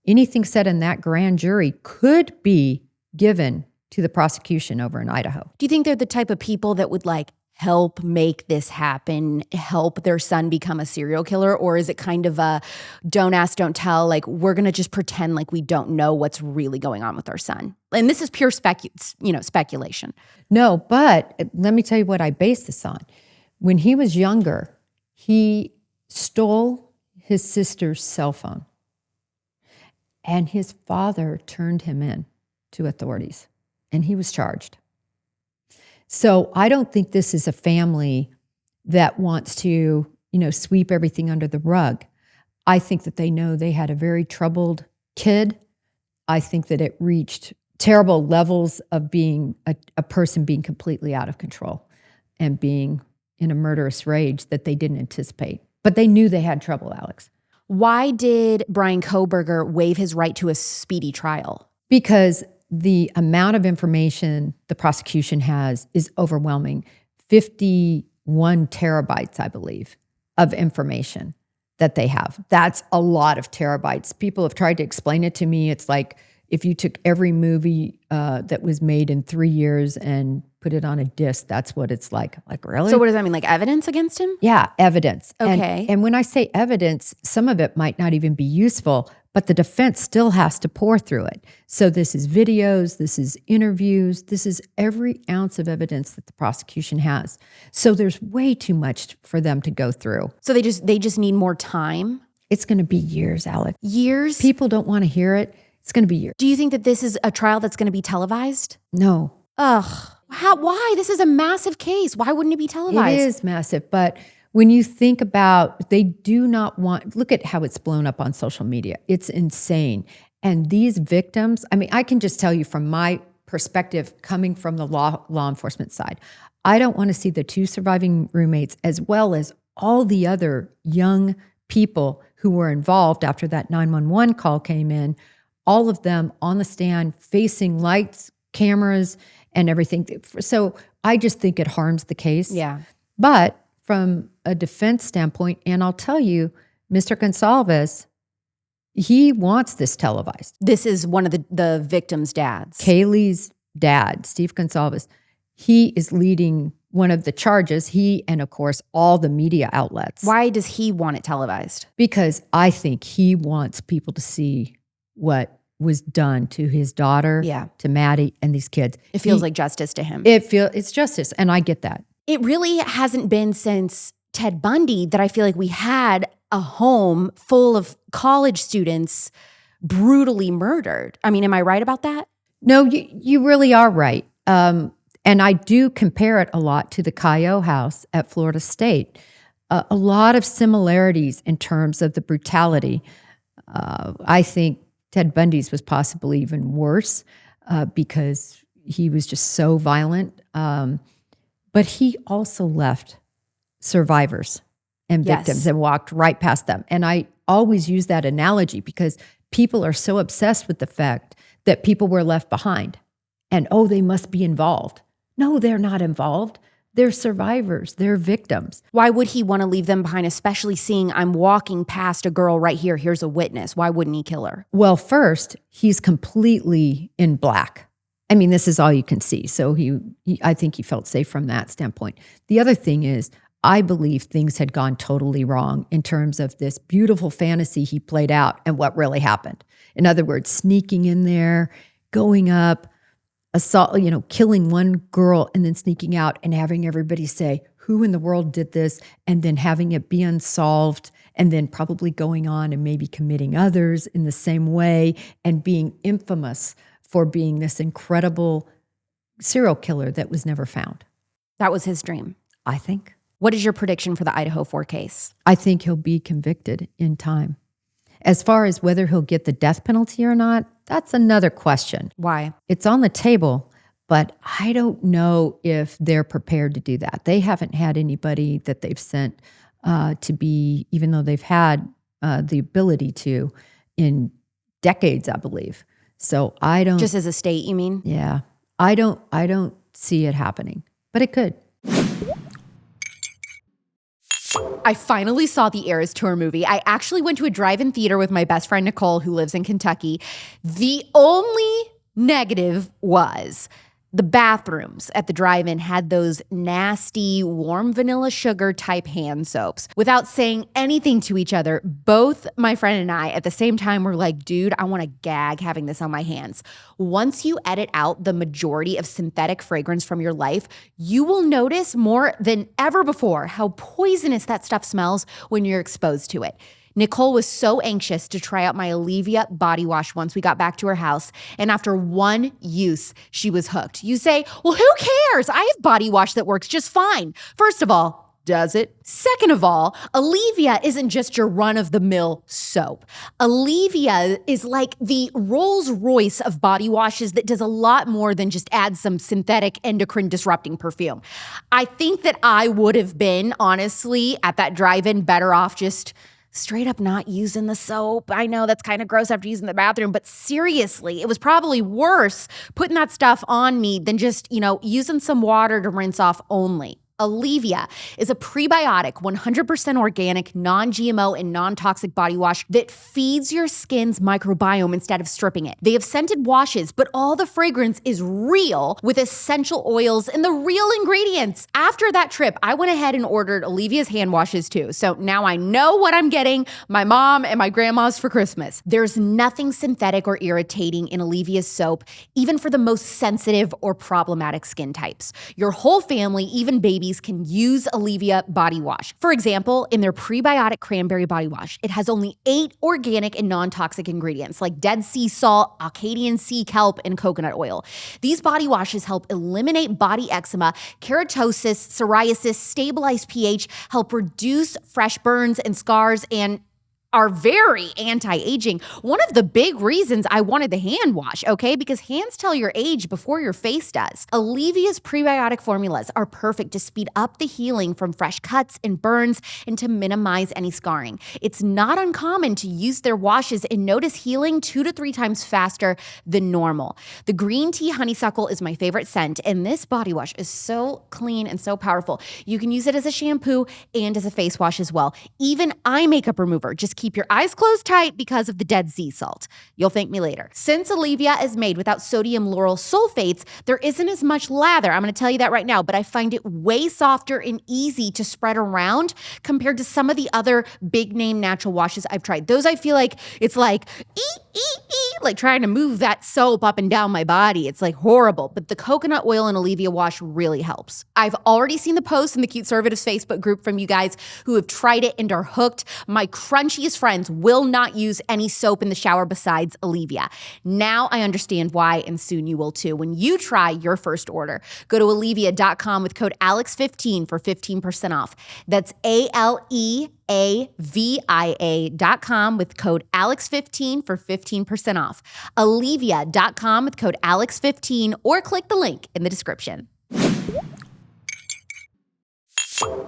anything said in that grand jury could be given to the prosecution over in Idaho. Do you think they're the type of people that would help make this happen, help their son become a serial killer? Or is it kind of a don't ask, don't tell, we're going to just pretend like we don't know what's really going on with our son? And this is pure speculation. No, but let me tell you what I base this on. When he was younger, he stole his sister's cell phone, and his father turned him in to authorities, and he was charged. So I don't think this is a family that wants to, sweep everything under the rug. I think that they know they had a very troubled kid. I think that it reached terrible levels of being a person being completely out of control and being in a murderous rage that they didn't anticipate. But they knew they had trouble, Alex. Why did Bryan Kohberger waive his right to a speedy trial? Because the amount of information the prosecution has is overwhelming. 51 terabytes, I believe, of information that they have. That's a lot of terabytes. People have tried to explain it to me. It's like if you took every movie that was made in 3 years and put it on a disc, that's what it's like. Like, really? So what does that mean? Evidence against him? Yeah, evidence. Okay. And when I say evidence, some of it might not even be useful, but the defense still has to pour through it. So this is videos, this is interviews, this is every ounce of evidence that the prosecution has. So there's way too much for them to go through. So they just need more time? It's going to be years, Alex. Years? People don't want to hear it. It's going to be years. Do you think that this is a trial that's going to be televised? No. Ugh. Why? This is a massive case. Why wouldn't it be televised? It is massive, but when you think about, they do not want, look at how it's blown up on social media. It's insane. And these victims, I can just tell you from my perspective, coming from the law enforcement side, I don't want to see the 2 surviving roommates as well as all the other young people who were involved after that 911 call came in, all of them on the stand facing lights, cameras, and everything. So I just think it harms the case. Yeah. But from a defense standpoint, and I'll tell you, Mr. Gonsalves, he wants this televised. This is one of the victims' dads. Kaylee's dad, Steve Gonsalves, he is leading one of the charges, he and, of course, all the media outlets. Why does he want it televised? Because I think he wants people to see what was done to his daughter, to Maddie, and these kids. It feels like justice to him. It's justice, and I get that. It really hasn't been since Ted Bundy that I feel like we had a home full of college students brutally murdered. I mean, am I right about that? No, you really are right. And I do compare it a lot to the Cayo house at Florida State. A lot of similarities in terms of the brutality. I think Ted Bundy's was possibly even worse because he was just so violent. But he also left survivors and victims and walked right past them. And I always use that analogy because people are so obsessed with the fact that people were left behind and, oh, they must be involved. No, they're not involved. They're survivors. They're victims. Why would he want to leave them behind, especially seeing I'm walking past a girl right here? Here's a witness. Why wouldn't he kill her? Well, first, he's completely in black. I mean, this is all you can see. So I think he felt safe from that standpoint. The other thing is, I believe things had gone totally wrong in terms of this beautiful fantasy he played out and what really happened. In other words, sneaking in there, going up, assault, killing one girl and then sneaking out and having everybody say, who in the world did this? And then having it be unsolved and then probably going on and maybe committing others in the same way and being infamous for being this incredible serial killer that was never found. That was his dream. I think. What is your prediction for the Idaho 4 case? I think he'll be convicted in time. As far as whether he'll get the death penalty or not, that's another question. Why? It's on the table, but I don't know if they're prepared to do that. They haven't had anybody that they've sent to be, even though they've had the ability to in decades, I believe. So I don't. Just as a state, you mean? Yeah. I don't see it happening, but it could. I finally saw the Eras Tour movie. I actually went to a drive-in theater with my best friend Nicole, who lives in Kentucky. The only negative was the bathrooms at the drive-in had those nasty warm vanilla sugar type hand soaps. Without saying anything to each other, both my friend and I at the same time were like, dude, I want to gag having this on my hands. Once you edit out the majority of synthetic fragrance from your life, you will notice more than ever before how poisonous that stuff smells when you're exposed to it. Nicole was so anxious to try out my ALEAVIA body wash once we got back to her house, and after one use, she was hooked. You say, well, who cares? I have body wash that works just fine. First of all, does it? Second of all, ALEAVIA isn't just your run-of-the-mill soap. ALEAVIA is like the Rolls-Royce of body washes that does a lot more than just add some synthetic endocrine-disrupting perfume. I think that I would have been, honestly, at that drive-in better off just straight up not using the soap. I know that's kind of gross after using the bathroom, but seriously, it was probably worse putting that stuff on me than just, using some water to rinse off only. ALEAVIA is a prebiotic, 100% organic, non-GMO, and non-toxic body wash that feeds your skin's microbiome instead of stripping it. They have scented washes, but all the fragrance is real with essential oils and the real ingredients. After that trip, I went ahead and ordered ALEAVIA's hand washes too. So now I know what I'm getting my mom and my grandma's for Christmas. There's nothing synthetic or irritating in ALEAVIA's soap, even for the most sensitive or problematic skin types. Your whole family, even babies, can use ALEAVIA body wash. For example, in their prebiotic cranberry body wash, it has only 8 organic and non-toxic ingredients like Dead Sea salt, Acadian sea kelp, and coconut oil. These body washes help eliminate body eczema, keratosis, psoriasis, stabilize pH, help reduce fresh burns and scars, and are very anti-aging. One of the big reasons I wanted the hand wash, okay? Because hands tell your age before your face does. ALEAVIA's prebiotic formulas are perfect to speed up the healing from fresh cuts and burns and to minimize any scarring. It's not uncommon to use their washes and notice healing 2 to 3 times faster than normal. The green tea honeysuckle is my favorite scent, and this body wash is so clean and so powerful. You can use it as a shampoo and as a face wash as well. Even eye makeup remover. Just keep keep your eyes closed tight because of the dead sea salt. You'll thank me later. Since ALEAVIA is made without sodium lauryl sulfates, there isn't as much lather. I'm going to tell you that right now, but I find it way softer and easy to spread around compared to some of the other big name natural washes I've tried. Those I feel like it's like like trying to move that soap up and down my body. It's like horrible, but the coconut oil and ALEAVIA wash really helps. I've already seen the posts in the Cute Conservatives Facebook group from you guys who have tried it and are hooked. My crunchiest friends will not use any soap in the shower besides ALEAVIA. Now I understand why, and soon you will too. When you try your first order, go to ALEAVIA.com with code ALEX15 for 15% off. That's ALEAVIA.com with code ALEX15 for 15% off. ALEAVIA.com with code ALEX15 or click the link in the description.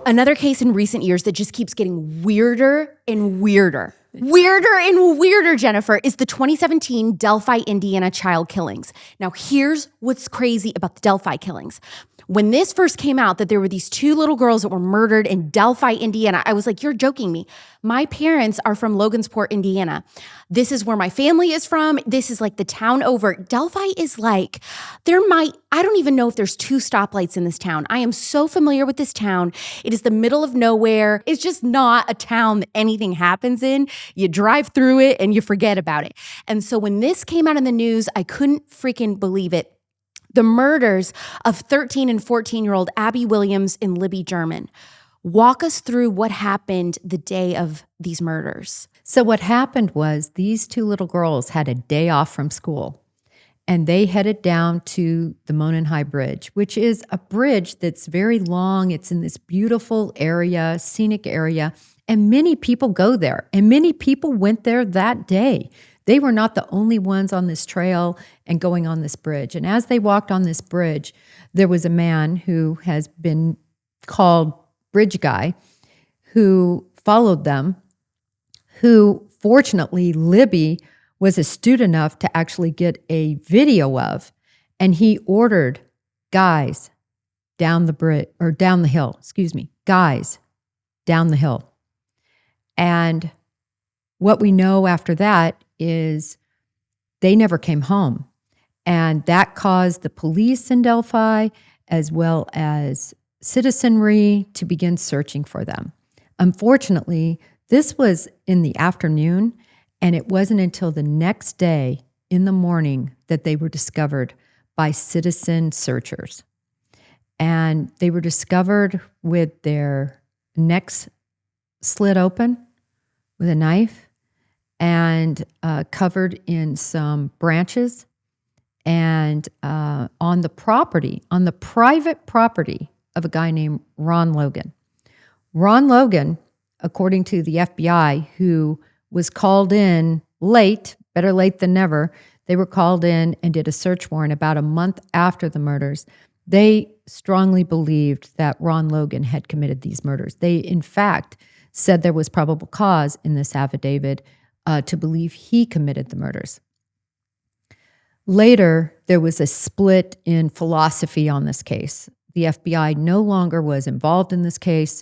Another case in recent years that just keeps getting weirder and weirder. Weirder and weirder, Jennifer, is the 2017 Delphi, Indiana child killings. Now, here's what's crazy about the Delphi killings. When this first came out that there were these two little girls that were murdered in Delphi, Indiana, I was like, you're joking me. My parents are from Logansport, Indiana. This is where my family is from. This is like the town over. Delphi is like, I don't even know if there's 2 stoplights in this town. I am so familiar with this town. It is the middle of nowhere. It's just not a town that anything happens in. You drive through it and you forget about it. And so when this came out in the news, I couldn't freaking believe it. The murders of 13 and 14-year-old Abby Williams and Libby German. Walk us through what happened the day of these murders. So what happened was these 2 little girls had a day off from school, and they headed down to the Monon High Bridge, which is a bridge that's very long. It's in this beautiful area, scenic area, and many people go there, and many people went there that day. They were not the only ones on this trail and going on this bridge. And as they walked on this bridge, there was a man who has been called Bridge Guy who followed them, who fortunately Libby was astute enough to actually get a video of, and he ordered guys down the bridge, or down the hill, guys down the hill. And what we know after that is they never came home. And that caused the police in Delphi, as well as citizenry, to begin searching for them. Unfortunately, this was in the afternoon, and it wasn't until the next day in the morning that they were discovered by citizen searchers. And they were discovered with their necks slit open with a knife, and covered in some branches, and on the private property of a guy named Ron Logan. Ron Logan, according to the FBI, who was called in late, better late than never, they were called in and did a search warrant about a month after the murders. They strongly believed that Ron Logan had committed these murders. They, in fact, said there was probable cause in this affidavit to believe he committed the murders. Later, there was a split in philosophy on this case. The FBI no longer was involved in this case,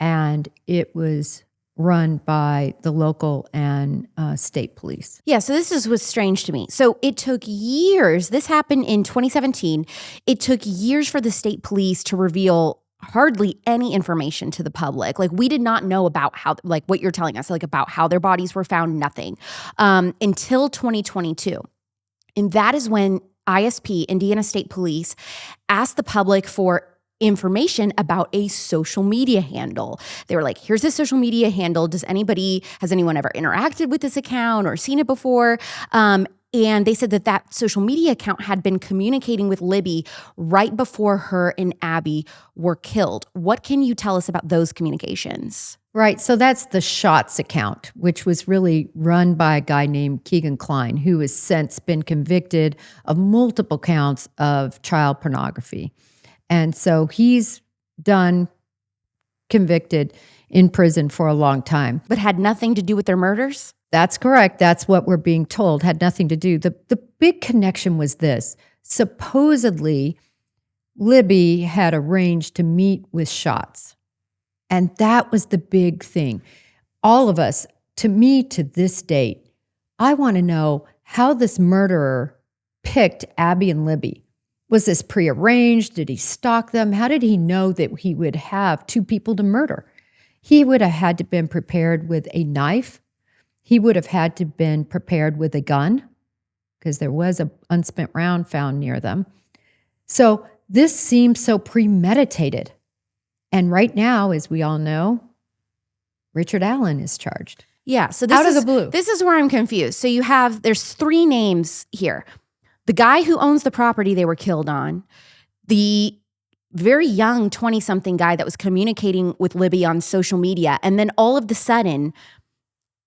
and it was run by the local and state police. Yeah, so this was strange to me. So it took years. This happened in 2017. It took years for the state police to reveal hardly any information to the public. Like, we did not know about how, like what you're telling us, like about how their bodies were found, nothing, until 2022. And that is when ISP, Indiana State Police, asked the public for information about a social media handle. They were like, here's a social media handle. Has anyone ever interacted with this account or seen it before? And they said that social media account had been communicating with Libby right before her and Abby were killed. What can you tell us about those communications? Right. So that's the Shots account, which was really run by a guy named Keegan Klein, who has since been convicted of multiple counts of child pornography. And so he's done convicted in prison for a long time. But had nothing to do with their murders? That's correct. That's what we're being told. Had nothing to do. The big connection was this. Supposedly, Libby had arranged to meet with Shots. And that was the big thing. All of us, to me, to this date, I want to know how this murderer picked Abby and Libby. Was this prearranged? Did he stalk them? How did he know that he would have two people to murder? He would have had to been prepared with a knife. He would have had to been prepared with a gun because there was an unspent round found near them. So this seems so premeditated. And right now, as we all know, Richard Allen is charged. Yeah, so out of the blue. This is where I'm confused. So there's three names here. The guy who owns the property they were killed on, the very young 20-something guy that was communicating with Libby on social media, and then all of the sudden,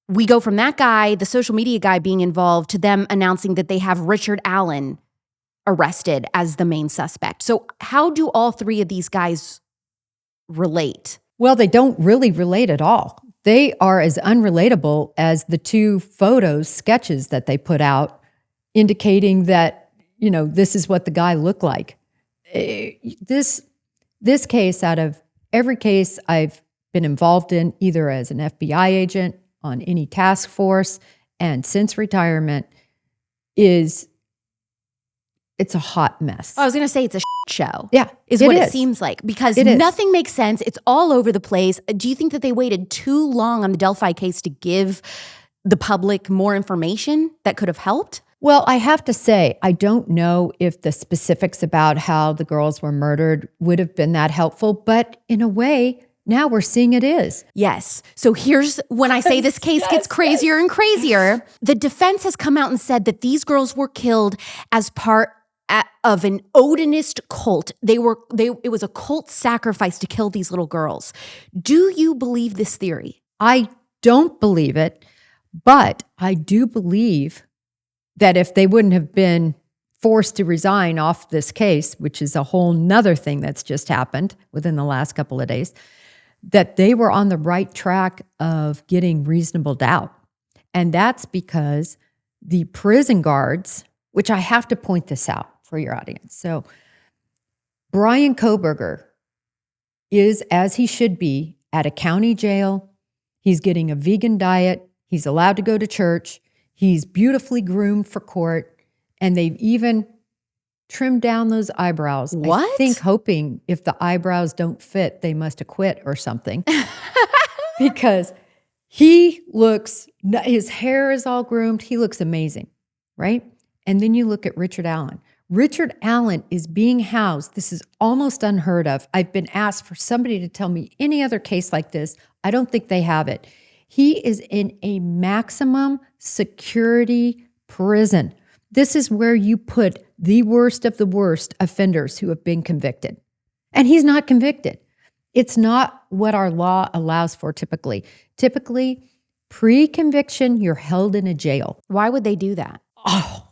we go from that guy, the social media guy being involved, to them announcing that they have Richard Allen arrested as the main suspect. So how do all three of these guys relate? Well, they don't really relate at all. They are as unrelatable as the two sketches that they put out indicating that, this is what the guy looked like. This case, out of every case I've been involved in, either as an FBI agent, on any task force, and since retirement, it's a hot mess. I was going to say it's a show. Yeah, is what it seems like, because nothing makes sense. It's all over the place. Do you think that they waited too long on the Delphi case to give the public more information that could have helped? Well, I have to say, I don't know if the specifics about how the girls were murdered would have been that helpful, but in a way, now we're seeing it is. Yes. So here's when I say this case gets crazier and crazier. The defense has come out and said that these girls were killed as part of an Odinist cult. It was a cult sacrifice to kill these little girls. Do you believe this theory? I don't believe it, but I do believe that if they wouldn't have been forced to resign off this case, which is a whole nother thing that's just happened within the last couple of days, that they were on the right track of getting reasonable doubt. And that's because the prison guards, which I have to point this out for your audience. So Brian Kohberger is, as he should be, at a county jail. He's getting a vegan diet. He's allowed to go to church. He's beautifully groomed for court, and they've even trimmed down those eyebrows. What? I think hoping if the eyebrows don't fit, they must have quit or something. Because his hair is all groomed. He looks amazing, right? And then you look at Richard Allen. Richard Allen is being housed. This is almost unheard of. I've been asked for somebody to tell me any other case like this. I don't think they have it. He is in a maximum security prison. This is where you put the worst of the worst offenders who have been convicted. And he's not convicted. It's not what our law allows for typically. Typically, pre-conviction, you're held in a jail. Why would they do that? Oh,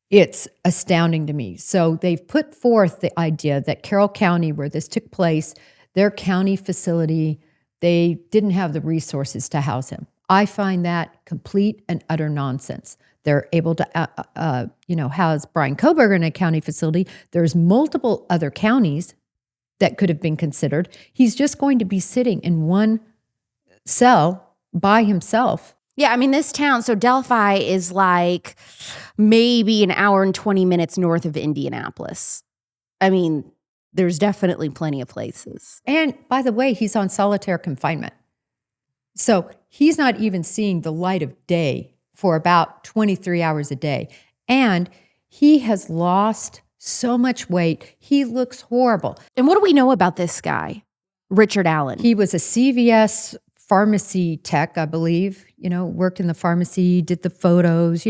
it's astounding to me. So they've put forth the idea that Carroll County, where this took place, their county facility, they didn't have the resources to house him. I find that complete and utter nonsense. They're able to, house Brian Kohberger in a county facility. There's multiple other counties that could have been considered. He's just going to be sitting in one cell by himself. Yeah, I mean, this town, so Delphi is like maybe an hour and 20 minutes north of Indianapolis. I mean, there's definitely plenty of places. And by the way, he's on solitary confinement. So he's not even seeing the light of day for about 23 hours a day. And he has lost so much weight. He looks horrible. And what do we know about this guy, Richard Allen? He was a CVS pharmacy tech, I believe, worked in the pharmacy, did the photos,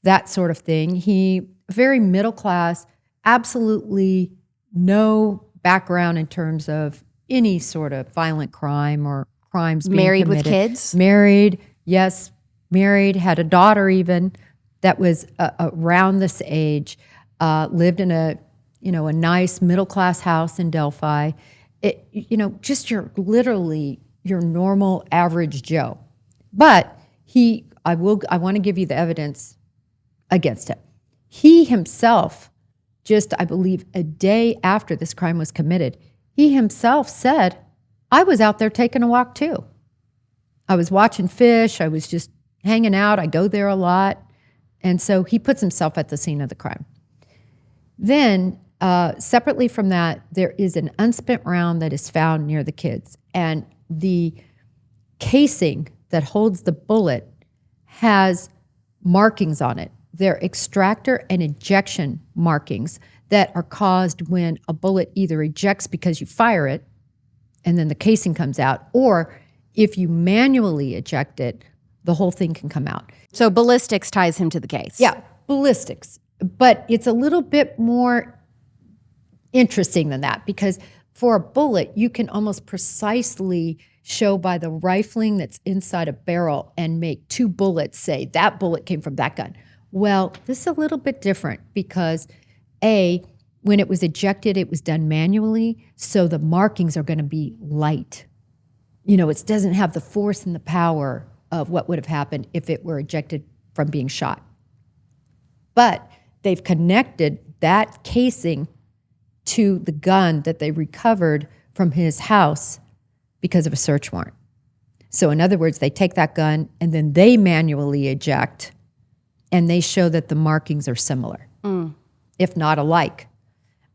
that sort of thing. He very middle class, absolutely no background in terms of any sort of violent crime or crimes being married committed. With kids? Married, yes, married, had a daughter even that was around this age, lived in a nice middle class house in Delphi. Just your normal average Joe. But I want to give you the evidence against him. He himself, just I believe a day after this crime was committed, he himself said, I was out there taking a walk too. I was watching fish. I was just hanging out. I go there a lot. And so he puts himself at the scene of the crime. Then, separately from that, there is an unspent round that is found near the kids. And the casing that holds the bullet has markings on it. They're extractor and ejection markings that are caused when a bullet either ejects because you fire it and then the casing comes out, or if you manually eject it, the whole thing can come out. So ballistics ties him to the case. Yeah, ballistics. But it's a little bit more interesting than that, because for a bullet, you can almost precisely show by the rifling that's inside a barrel and make two bullets say that bullet came from that gun. Well, this is a little bit different because when it was ejected, it was done manually, so the markings are going to be light. It doesn't have the force and the power of what would have happened if it were ejected from being shot. But they've connected that casing to the gun that they recovered from his house because of a search warrant. So in other words, they take that gun and then they manually eject, and they show that the markings are similar, if not alike.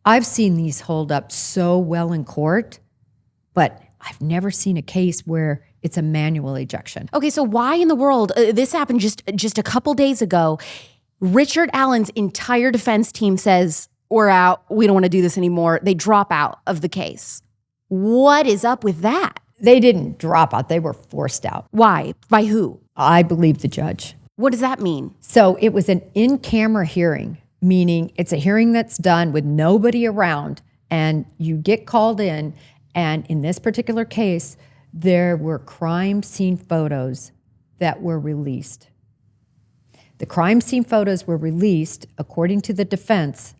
I've seen these hold up so well in court, but I've never seen a case where it's a manual ejection. Okay, so why in the world, this happened just a couple days ago, Richard Allen's entire defense team says, we're out, we don't want to do this anymore. They drop out of the case. What is up with that? They didn't drop out, they were forced out. Why? By who? I believe the judge. What does that mean? So it was an in-camera hearing, meaning it's a hearing that's done with nobody around, and you get called in, and in this particular case, there were crime scene photos that were released. The crime scene photos were released, according to the defense,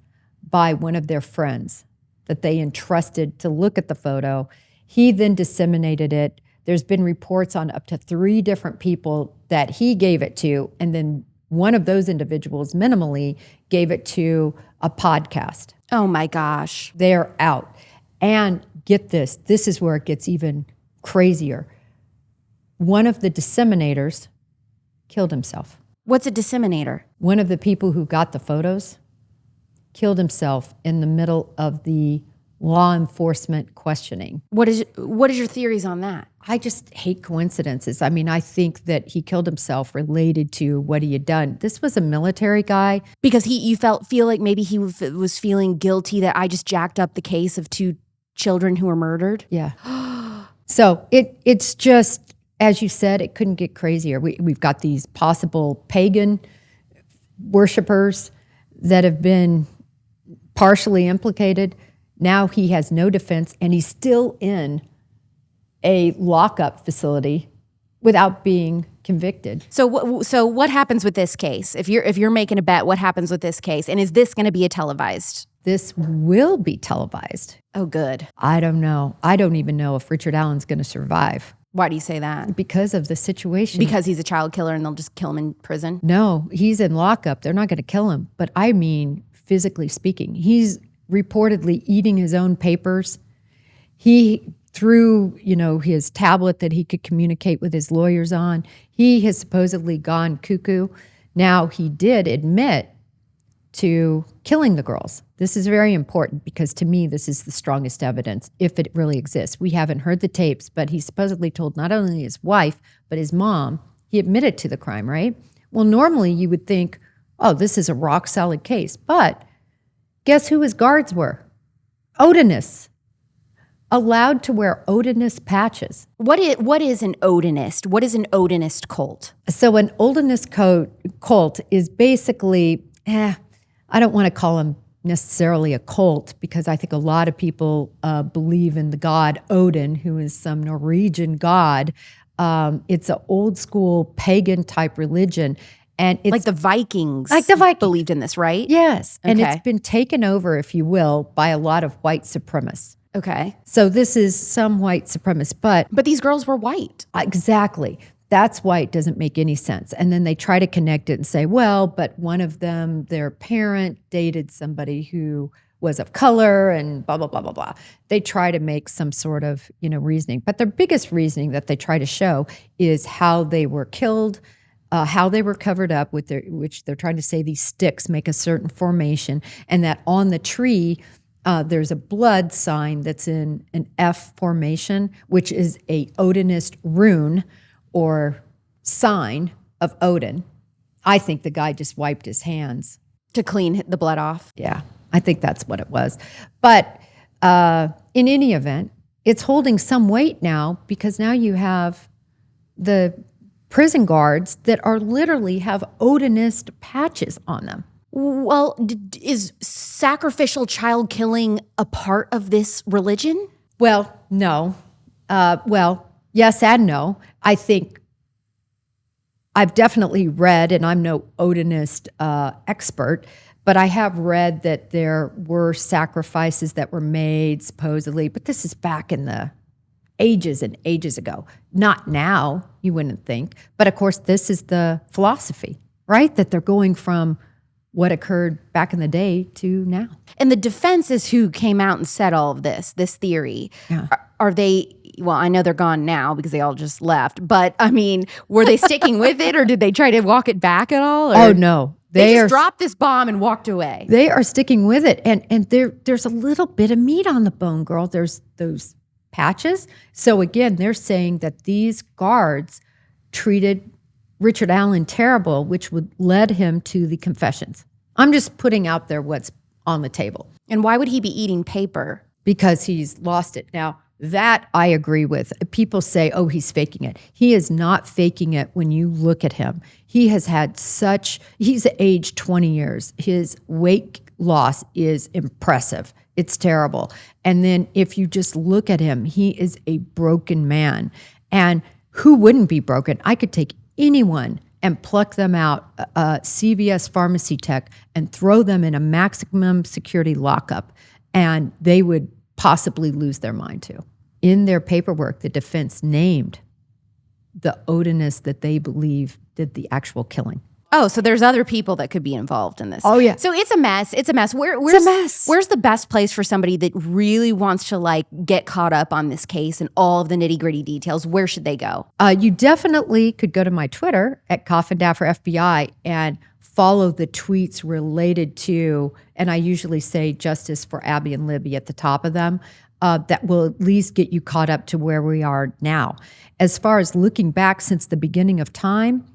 by one of their friends that they entrusted to look at the photo. He then disseminated it. There's been reports on up to 3 different people that he gave it to, and then one of those individuals, minimally, gave it to a podcast. Oh my gosh. They're out. And get this is where it gets even crazier. One of the disseminators killed himself. What's a disseminator? One of the people who got the photos killed himself in the middle of the law enforcement questioning. What is your theories on that? I just hate coincidences. I mean, I think that he killed himself related to what he had done. This was a military guy. Because you feel like maybe he was feeling guilty that I just jacked up the case of 2 children who were murdered? Yeah. So it's just, as you said, it couldn't get crazier. We've got these possible pagan worshipers that have been partially implicated. Now he has no defense, and he's still in a lockup facility without being convicted. So what happens with this case? If you're making a bet, what happens with this case? And is this going to be televised? This will be televised. Oh, good. I don't know. I don't even know if Richard Allen's going to survive. Why do you say that? Because of the situation. Because he's a child killer and they'll just kill him in prison? No, he's in lockup. They're not going to kill him. But I mean, physically speaking, he's reportedly eating his own papers. He, through, his tablet that he could communicate with his lawyers on, he has supposedly gone cuckoo. Now, he did admit to killing the girls. This is very important because to me, this is the strongest evidence, if it really exists. We haven't heard the tapes, but he supposedly told not only his wife, but his mom, he admitted to the crime, right? Well, normally you would think, oh, this is a rock solid case. But guess who his guards were? Odinists. Allowed to wear Odinist patches. What is an Odinist? What is an Odinist cult? So an Odinist cult is basically, I don't want to call them necessarily a cult because I think a lot of people believe in the god Odin, who is some Norwegian god. It's an old school pagan type religion. And it's like the Vikings. Believed in this, right? Yes. Okay. And it's been taken over, if you will, by a lot of white supremacists. Okay. So this is some white supremacists, but these girls were white. Exactly. That's why it doesn't make any sense. And then they try to connect it and say, well, but one of them, their parent dated somebody who was of color and blah, blah, blah, blah, blah. They try to make some sort of, reasoning. But their biggest reasoning that they try to show is how they were killed, how they were covered up with which they're trying to say these sticks make a certain formation, and that on the tree, there's a blood sign that's in an F formation, which is a Odinist rune or sign of Odin. I think the guy just wiped his hands. To clean the blood off? Yeah, I think that's what it was. But in any event, it's holding some weight now because now you have the prison guards that are literally have Odinist patches on them. Well, is sacrificial child killing a part of this religion? Well, no. Yes and no. I think I've definitely read, and I'm no Odinist expert, but I have read that there were sacrifices that were made, supposedly, but this is back in the ages and ages ago. Not now, you wouldn't think. But of course, this is the philosophy, right? That they're going from what occurred back in the day to now. And the defense is who came out and said all of this theory. Yeah. Are they, well, I know they're gone now because they all just left, but I mean, were they sticking with it or did they try to walk it back at all? Or Oh, no. They just dropped this bomb and walked away. They are sticking with it. And there's a little bit of meat on the bone, girl. There's those patches. So again, they're saying that these guards treated Richard Allen terrible, which led him to the confessions. I'm just putting out there what's on the table. And why would he be eating paper? Because he's lost it. Now, that I agree with. People say, oh, he's faking it. He is not faking it when you look at him. He has had he's aged 20 years. His weight loss is impressive. It's terrible. And then if you just look at him, he is a broken man. And who wouldn't be broken? I could take anyone and pluck them out, CVS pharmacy tech, and throw them in a maximum security lockup, and they would possibly lose their mind too. In their paperwork, the defense named the Odinist that they believe did the actual killing. Oh, so there's other people that could be involved in this. Oh, yeah. So it's a mess. It's a mess. Where's a mess. Where's the best place for somebody that really wants to get caught up on this case and all of the nitty gritty details? Where should they go? You definitely could go to my Twitter at Coffindaffer FBI and follow the tweets related to, and I usually say justice for Abby and Libby at the top of them. That will at least get you caught up to where we are now. As far as looking back since the beginning of time,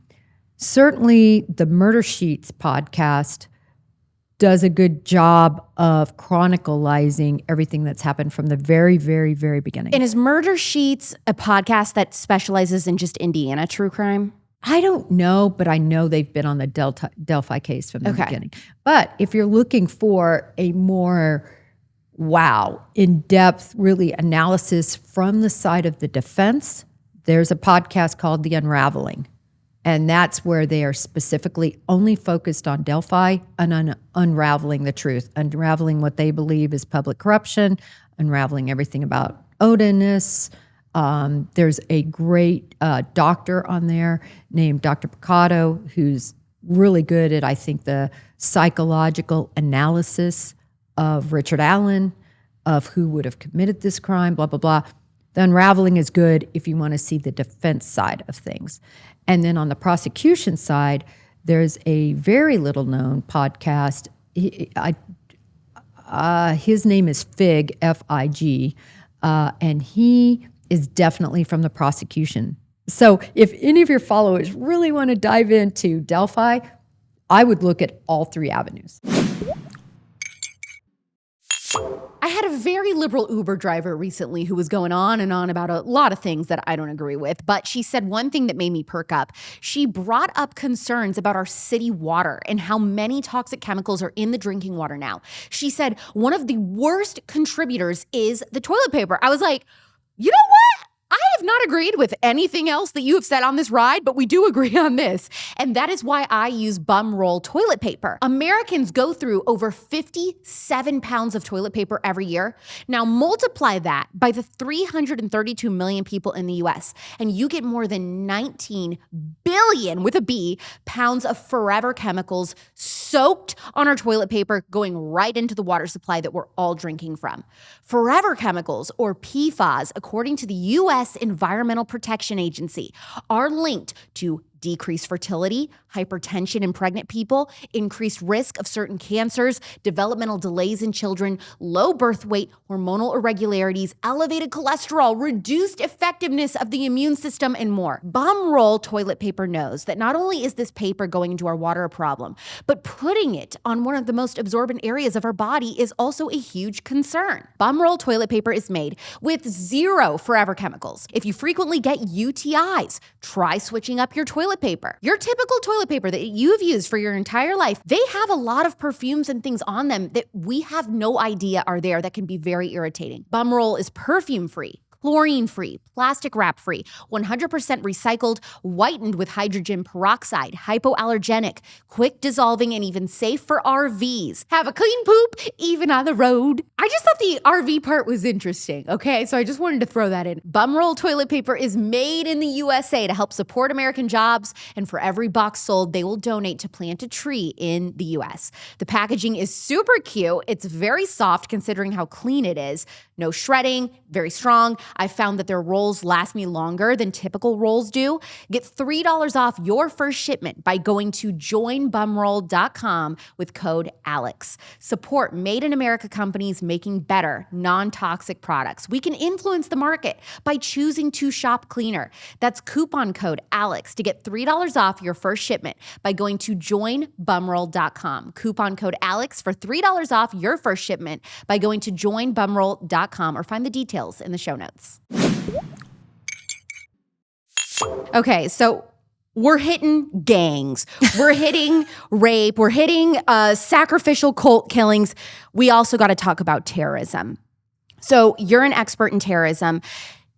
certainly the Murder Sheets podcast does a good job of chronicalizing everything that's happened from the very, very, very beginning. And is Murder Sheets a podcast that specializes in just Indiana true crime? I don't know, but I know they've been on the Delphi case from the beginning. But if you're looking for a more in-depth, really analysis from the side of the defense, there's a podcast called The Unraveling. And that's where they are specifically only focused on Delphi and unraveling the truth, unraveling what they believe is public corruption, unraveling everything about Odinists. There's a great doctor on there named Dr. Picado, who's really good at, I think, the psychological analysis of Richard Allen, of who would have committed this crime, blah, blah, blah. The Unraveling is good if you want to see the defense side of things. And then on the prosecution side, there's a very little known podcast. His name is Fig, F-I-G, and he is definitely from the prosecution. So if any of your followers really want to dive into Delphi, I would look at all three avenues. I had a very liberal Uber driver recently who was going on and on about a lot of things that I don't agree with, but she said one thing that made me perk up. She brought up concerns about our city water and how many toxic chemicals are in the drinking water now. She said one of the worst contributors is the toilet paper. I was like, you know what? I have not agreed with anything else that you have said on this ride, but we do agree on this. And that is why I use BUMROLL toilet paper. Americans go through over 57 pounds of toilet paper every year. Now multiply that by the 332 million people in the US, and you get more than 19 billion, with a B, pounds of forever chemicals soaked on our toilet paper, going right into the water supply that we're all drinking from. Forever chemicals, or PFAS, according to the U.S. Environmental Protection Agency, are linked to decreased fertility, hypertension in pregnant people, increased risk of certain cancers, developmental delays in children, low birth weight, hormonal irregularities, elevated cholesterol, reduced effectiveness of the immune system, and more. BUMROLL toilet paper knows that not only is this paper going into our water a problem, but putting it on one of the most absorbent areas of our body is also a huge concern. BUMROLL toilet paper is made with 0 forever chemicals. If you frequently get UTIs, try switching up your toilet paper. Your typical toilet paper that you've used for your entire life, they have a lot of perfumes and things on them that we have no idea are there that can be very irritating. BUMROLL is perfume-free, chlorine-free, plastic wrap-free, 100% recycled, whitened with hydrogen peroxide, hypoallergenic, quick dissolving, and even safe for RVs. Have a clean poop, even on the road. I just thought the RV part was interesting, okay? So I just wanted to throw that in. BUMROLL toilet paper is made in the USA to help support American jobs, and for every box sold, they will donate to plant a tree in the US. The packaging is super cute. It's very soft considering how clean it is. No shredding, very strong. I found that their rolls last me longer than typical rolls do. Get $3 off your first shipment by going to joinbumroll.com with code ALEX. Support Made in America companies making better, non-toxic products. We can influence the market by choosing to shop cleaner. That's coupon code ALEX to get $3 off your first shipment by going to joinbumroll.com. Coupon code ALEX for $3 off your first shipment by going to joinbumroll.com or find the details in the show notes. Okay, so we're hitting gangs, we're hitting rape, we're hitting sacrificial cult killings. We also got to talk about terrorism. So you're an expert in terrorism.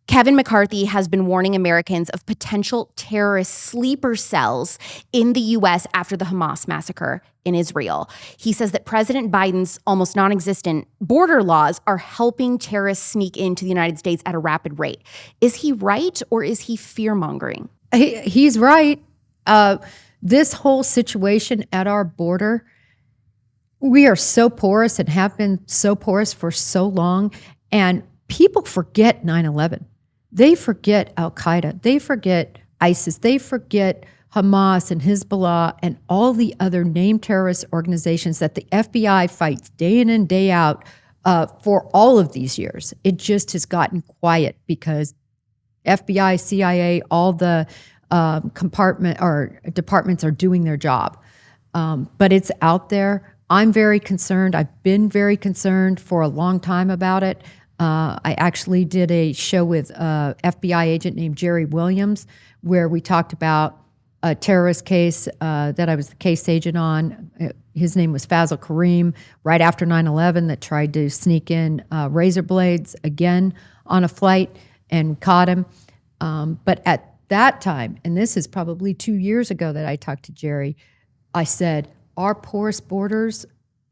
Kevin McCarthy has been warning Americans of potential terrorist sleeper cells in the U.S. after the Hamas massacre in Israel. He says that President Biden's almost non-existent border laws are helping terrorists sneak into the United States at a rapid rate. Is he right, or is he fear-mongering? He's right. This whole situation at our border, we are so porous and have been so porous for so long, and people forget 9/11. They forget Al-Qaeda. They forget ISIS. They forget Hamas and Hezbollah and all the other named terrorist organizations that the FBI fights day in and day out for all of these years. It just has gotten quiet because FBI, CIA, all the departments are doing their job. But it's out there. I'm very concerned. I've been very concerned for a long time about it. I actually did a show with a FBI agent named Jerry Williams where we talked about a terrorist case that I was the case agent on. His name was Fazl Karim, right after 9/11, that tried to sneak in razor blades again on a flight, and caught him. But at that time, and this is probably 2 years ago that I talked to Jerry, I said, our porous borders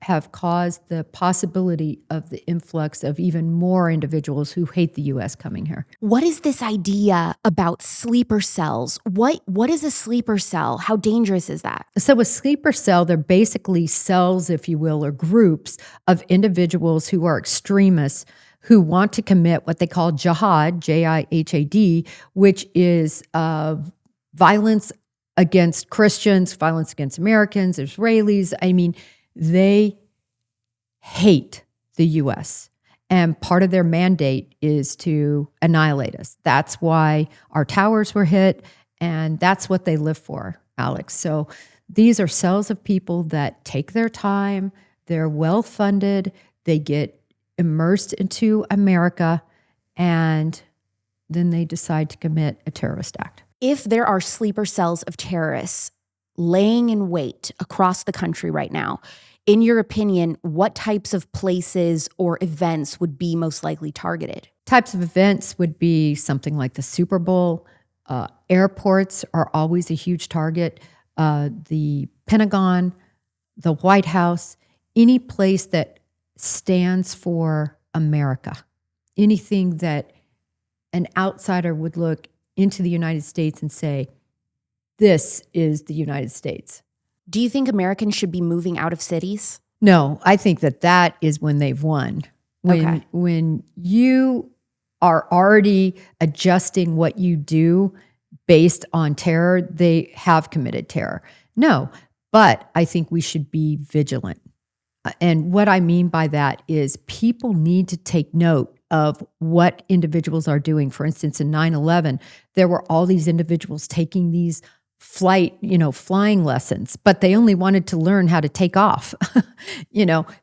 have caused the possibility of the influx of even more individuals who hate the U.S. coming here. What is this idea about sleeper cells? What is a sleeper cell? How dangerous is that? So a sleeper cell, they're basically cells, if you will, or groups of individuals who are extremists who want to commit what they call jihad, Jihad, which is violence against Christians, violence against Americans, Israelis. I mean, they hate the U.S. And part of their mandate is to annihilate us. That's why our towers were hit, and that's what they live for, Alex. So these are cells of people that take their time, they're well-funded, they get immersed into America, and then they decide to commit a terrorist act. If there are sleeper cells of terrorists laying in wait across the country right now, in your opinion, what types of places or events would be most likely targeted? Types of events would be something like the Super Bowl. Airports are always a huge target. The Pentagon, the White House, any place that stands for America, anything that an outsider would look into the United States and say, this is the United States. Do you think Americans should be moving out of cities? No, I think that is when they've won. When you are already adjusting what you do based on terror, they have committed terror. No, but I think we should be vigilant. And what I mean by that is people need to take note of what individuals are doing. For instance, in 9/11, there were all these individuals taking these flying lessons, but they only wanted to learn how to take off.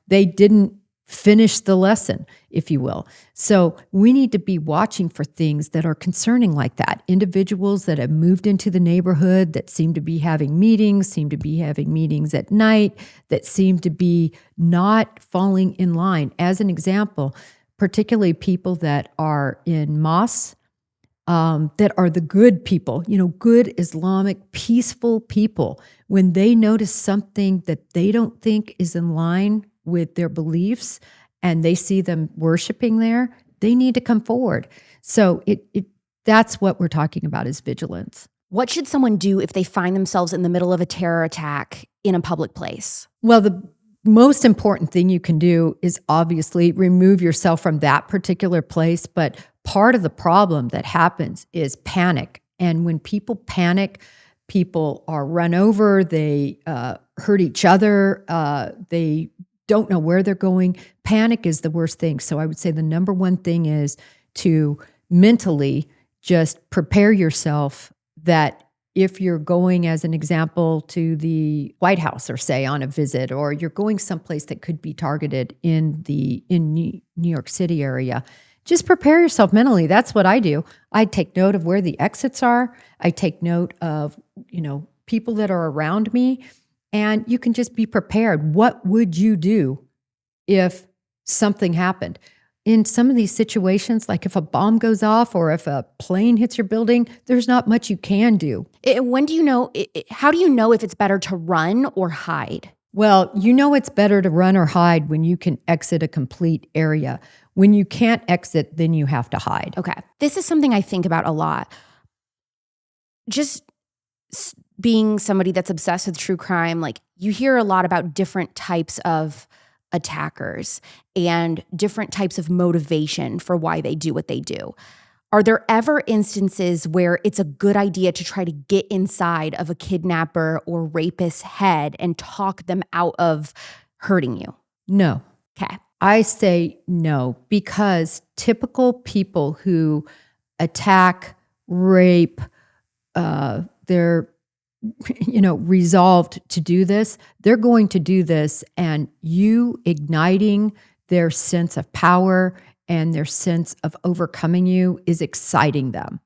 They didn't finish the lesson, if you will. So we need to be watching for things that are concerning like that. Individuals that have moved into the neighborhood that seem to be having meetings at night, that seem to be not falling in line. As an example, particularly people that are in mosques, that are the good people, good Islamic, peaceful people. When they notice something that they don't think is in line with their beliefs and they see them worshiping there, they need to come forward. So that's what we're talking about is vigilance. What should someone do if they find themselves in the middle of a terror attack in a public place? Well, the most important thing you can do is obviously remove yourself from that particular place. But part of the problem that happens is panic. And when people panic, people are run over, they hurt each other, they don't know where they're going. Panic is the worst thing. So I would say the number one thing is to mentally just prepare yourself that if you're going, as an example, to the White House or say on a visit, or you're going someplace that could be targeted in New York City area, just prepare yourself mentally. That's what I do. I take note of where the exits are. I take note of, people that are around me, and you can just be prepared. What would you do if something happened? In some of these situations, like if a bomb goes off or if a plane hits your building, there's not much you can do. When do you know, how do you know if it's better to run or hide? Well, it's better to run or hide when you can exit a complete area. When you can't exit, then you have to hide. Okay. This is something I think about a lot. Just being somebody that's obsessed with true crime, like you hear a lot about different types of attackers and different types of motivation for why they do what they do. Are there ever instances where it's a good idea to try to get inside of a kidnapper or rapist's head and talk them out of hurting you? No. Okay. I say no, because typical people who attack, rape, they're resolved to do this, they're going to do this, and you igniting their sense of power and their sense of overcoming you is exciting them.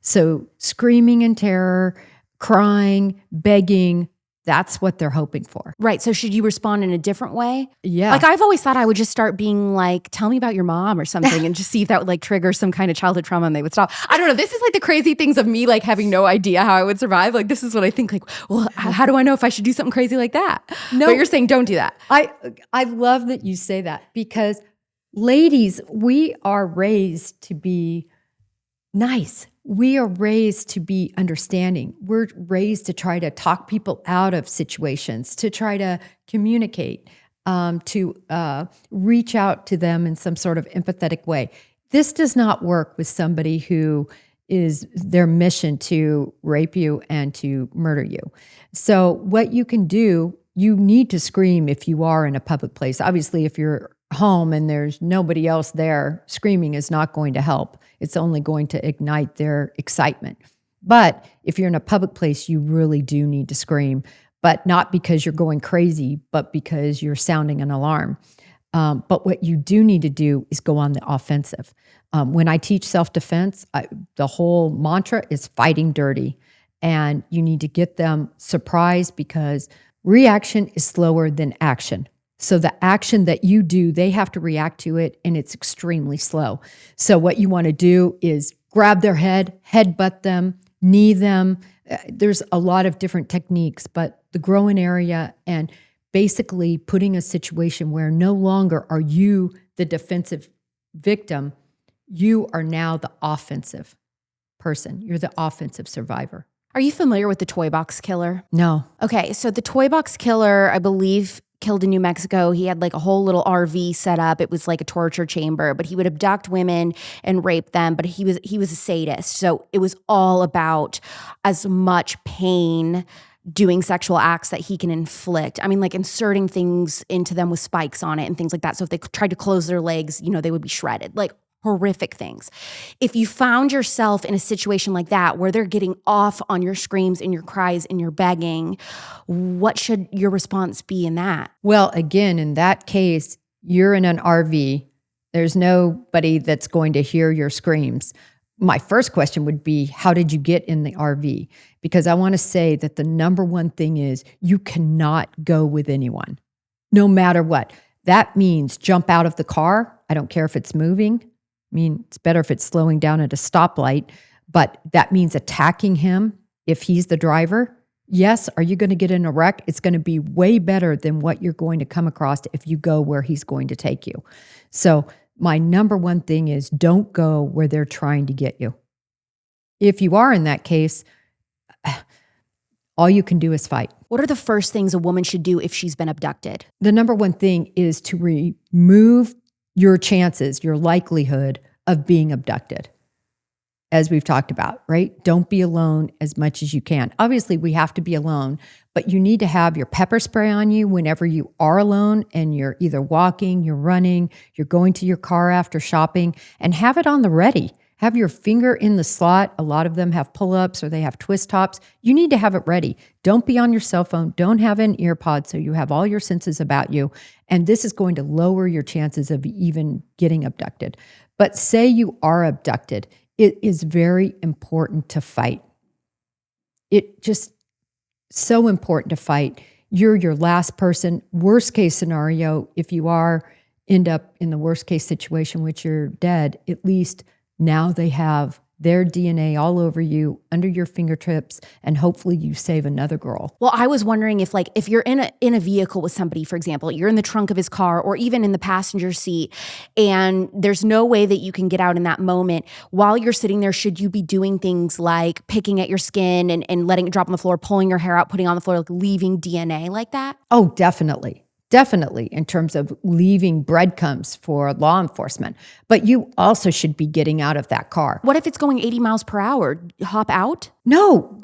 So screaming in terror, crying, begging, that's what they're hoping for. Right. So should you respond in a different way? Yeah. Like I've always thought I would just start being like, tell me about your mom or something and just see if that would like trigger some kind of childhood trauma and they would stop. I don't know. This is like the crazy things of me like having no idea how I would survive. Like this is what I think like, well, how do I know if I should do something crazy like that? No. But you're saying don't do that. I love that you say that because ladies, we are raised to be nice. We are raised to be understanding. We're raised to try to talk people out of situations, to try to communicate, to reach out to them in some sort of empathetic way. This does not work with somebody who is their mission to rape you and to murder you. So what you can do, you need to scream if you are in a public place. Obviously, if you're home and there's nobody else there, screaming is not going to help. It's only going to ignite their excitement. But if you're in a public place, you really do need to scream, but not because you're going crazy, but because you're sounding an alarm. But what you do need to do is go on the offensive. When I teach self-defense, the whole mantra is fighting dirty. And you need to get them surprised because reaction is slower than action. So the action that you do, they have to react to it, and it's extremely slow. So what you want to do is grab their head, headbutt them, knee them. There's a lot of different techniques, but the groin area and basically putting a situation where no longer are you the defensive victim, you are now the offensive person. You're the offensive survivor. Are you familiar with the toy box killer? No. Okay, so the toy box killer, I believe, killed in New Mexico. He had like a whole little RV set up. It was like a torture chamber, but he would abduct women and rape them, but he was a sadist. So it was all about as much pain doing sexual acts that he can inflict. I mean, like inserting things into them with spikes on it and things like that. So if they tried to close their legs, they would be shredded. Like horrific things. If you found yourself in a situation like that where they're getting off on your screams and your cries and your begging, what should your response be in that? Well, again, in that case, you're in an RV. There's nobody that's going to hear your screams. My first question would be, how did you get in the RV? Because I want to say that the number one thing is you cannot go with anyone, no matter what. That means jump out of the car. I don't care if it's moving. I mean, it's better if it's slowing down at a stoplight, but that means attacking him if he's the driver. Yes, are you going to get in a wreck? It's going to be way better than what you're going to come across if you go where he's going to take you. So my number one thing is don't go where they're trying to get you. If you are in that case, all you can do is fight. What are the first things a woman should do if she's been abducted? The number one thing is to remove your chances, your likelihood of being abducted, as we've talked about, right? Don't be alone as much as you can. Obviously, we have to be alone, but you need to have your pepper spray on you whenever you are alone and you're either walking, you're running, you're going to your car after shopping, and have it on the ready. Have your finger in the slot. A lot of them have pull-ups or they have twist tops. You need to have it ready. Don't be on your cell phone. Don't have an ear pod so you have all your senses about you. And this is going to lower your chances of even getting abducted. But say you are abducted, it is very important to fight. It just so important to fight. You're your last person. Worst case scenario, if you end up in the worst case situation, which you're dead, at least now they have their DNA all over you, under your fingertips, and hopefully you save another girl. Well, I was wondering if you're in a vehicle with somebody, for example, you're in the trunk of his car or even in the passenger seat, and there's no way that you can get out in that moment. While you're sitting there, should you be doing things like picking at your skin and letting it drop on the floor, pulling your hair out, putting it on the floor, like leaving DNA like that? Oh, definitely. Definitely, in terms of leaving breadcrumbs for law enforcement. But you also should be getting out of that car. What if it's going 80 miles per hour? Hop out? No,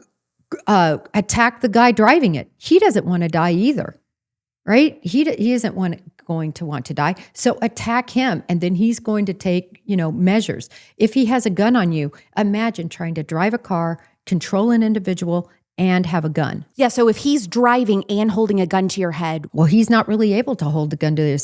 attack the guy driving it. He doesn't want to die either, right? He isn't going to want to die. So attack him, and then he's going to take, measures. If he has a gun on you, imagine trying to drive a car, control an individual, and have a gun. Yeah, so if he's driving and holding a gun to your head. Well, he's not really able to hold the gun to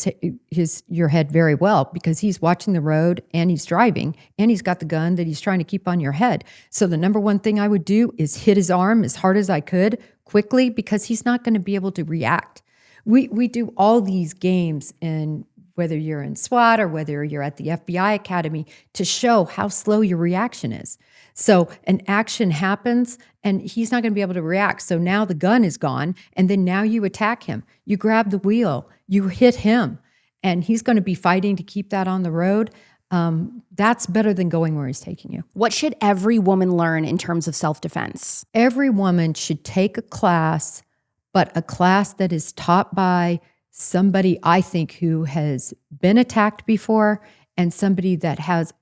your head very well because he's watching the road and he's driving and he's got the gun that he's trying to keep on your head. So the number one thing I would do is hit his arm as hard as I could quickly because he's not going to be able to react. We do all these games, and whether you're in SWAT or whether you're at the FBI Academy, to show how slow your reaction is. So an action happens and he's not going to be able to react. So now the gun is gone, and then now you attack him. You grab the wheel, you hit him, and he's going to be fighting to keep that on the road. That's better than going where he's taking you. What should every woman learn in terms of self-defense? Every woman should take a class, but a class that is taught by somebody, I think, who has been attacked before and somebody that has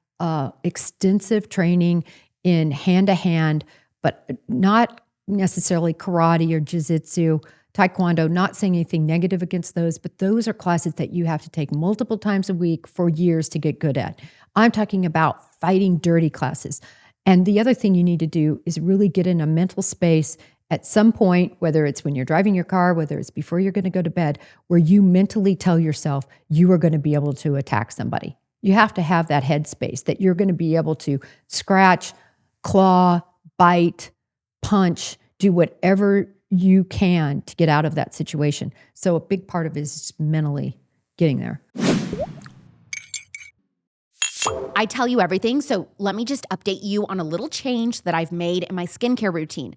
extensive training in hand-to-hand, but not necessarily karate or jiu-jitsu, taekwondo, not saying anything negative against those, but those are classes that you have to take multiple times a week for years to get good at. I'm talking about fighting dirty classes. And the other thing you need to do is really get in a mental space at some point, whether it's when you're driving your car, whether it's before you're going to go to bed, where you mentally tell yourself you are going to be able to attack somebody. You have to have that headspace that you're going to be able to scratch, claw, bite, punch, do whatever you can to get out of that situation. So a big part of it is just mentally getting there. I tell you everything, so let me just update you on a little change that I've made in my skincare routine.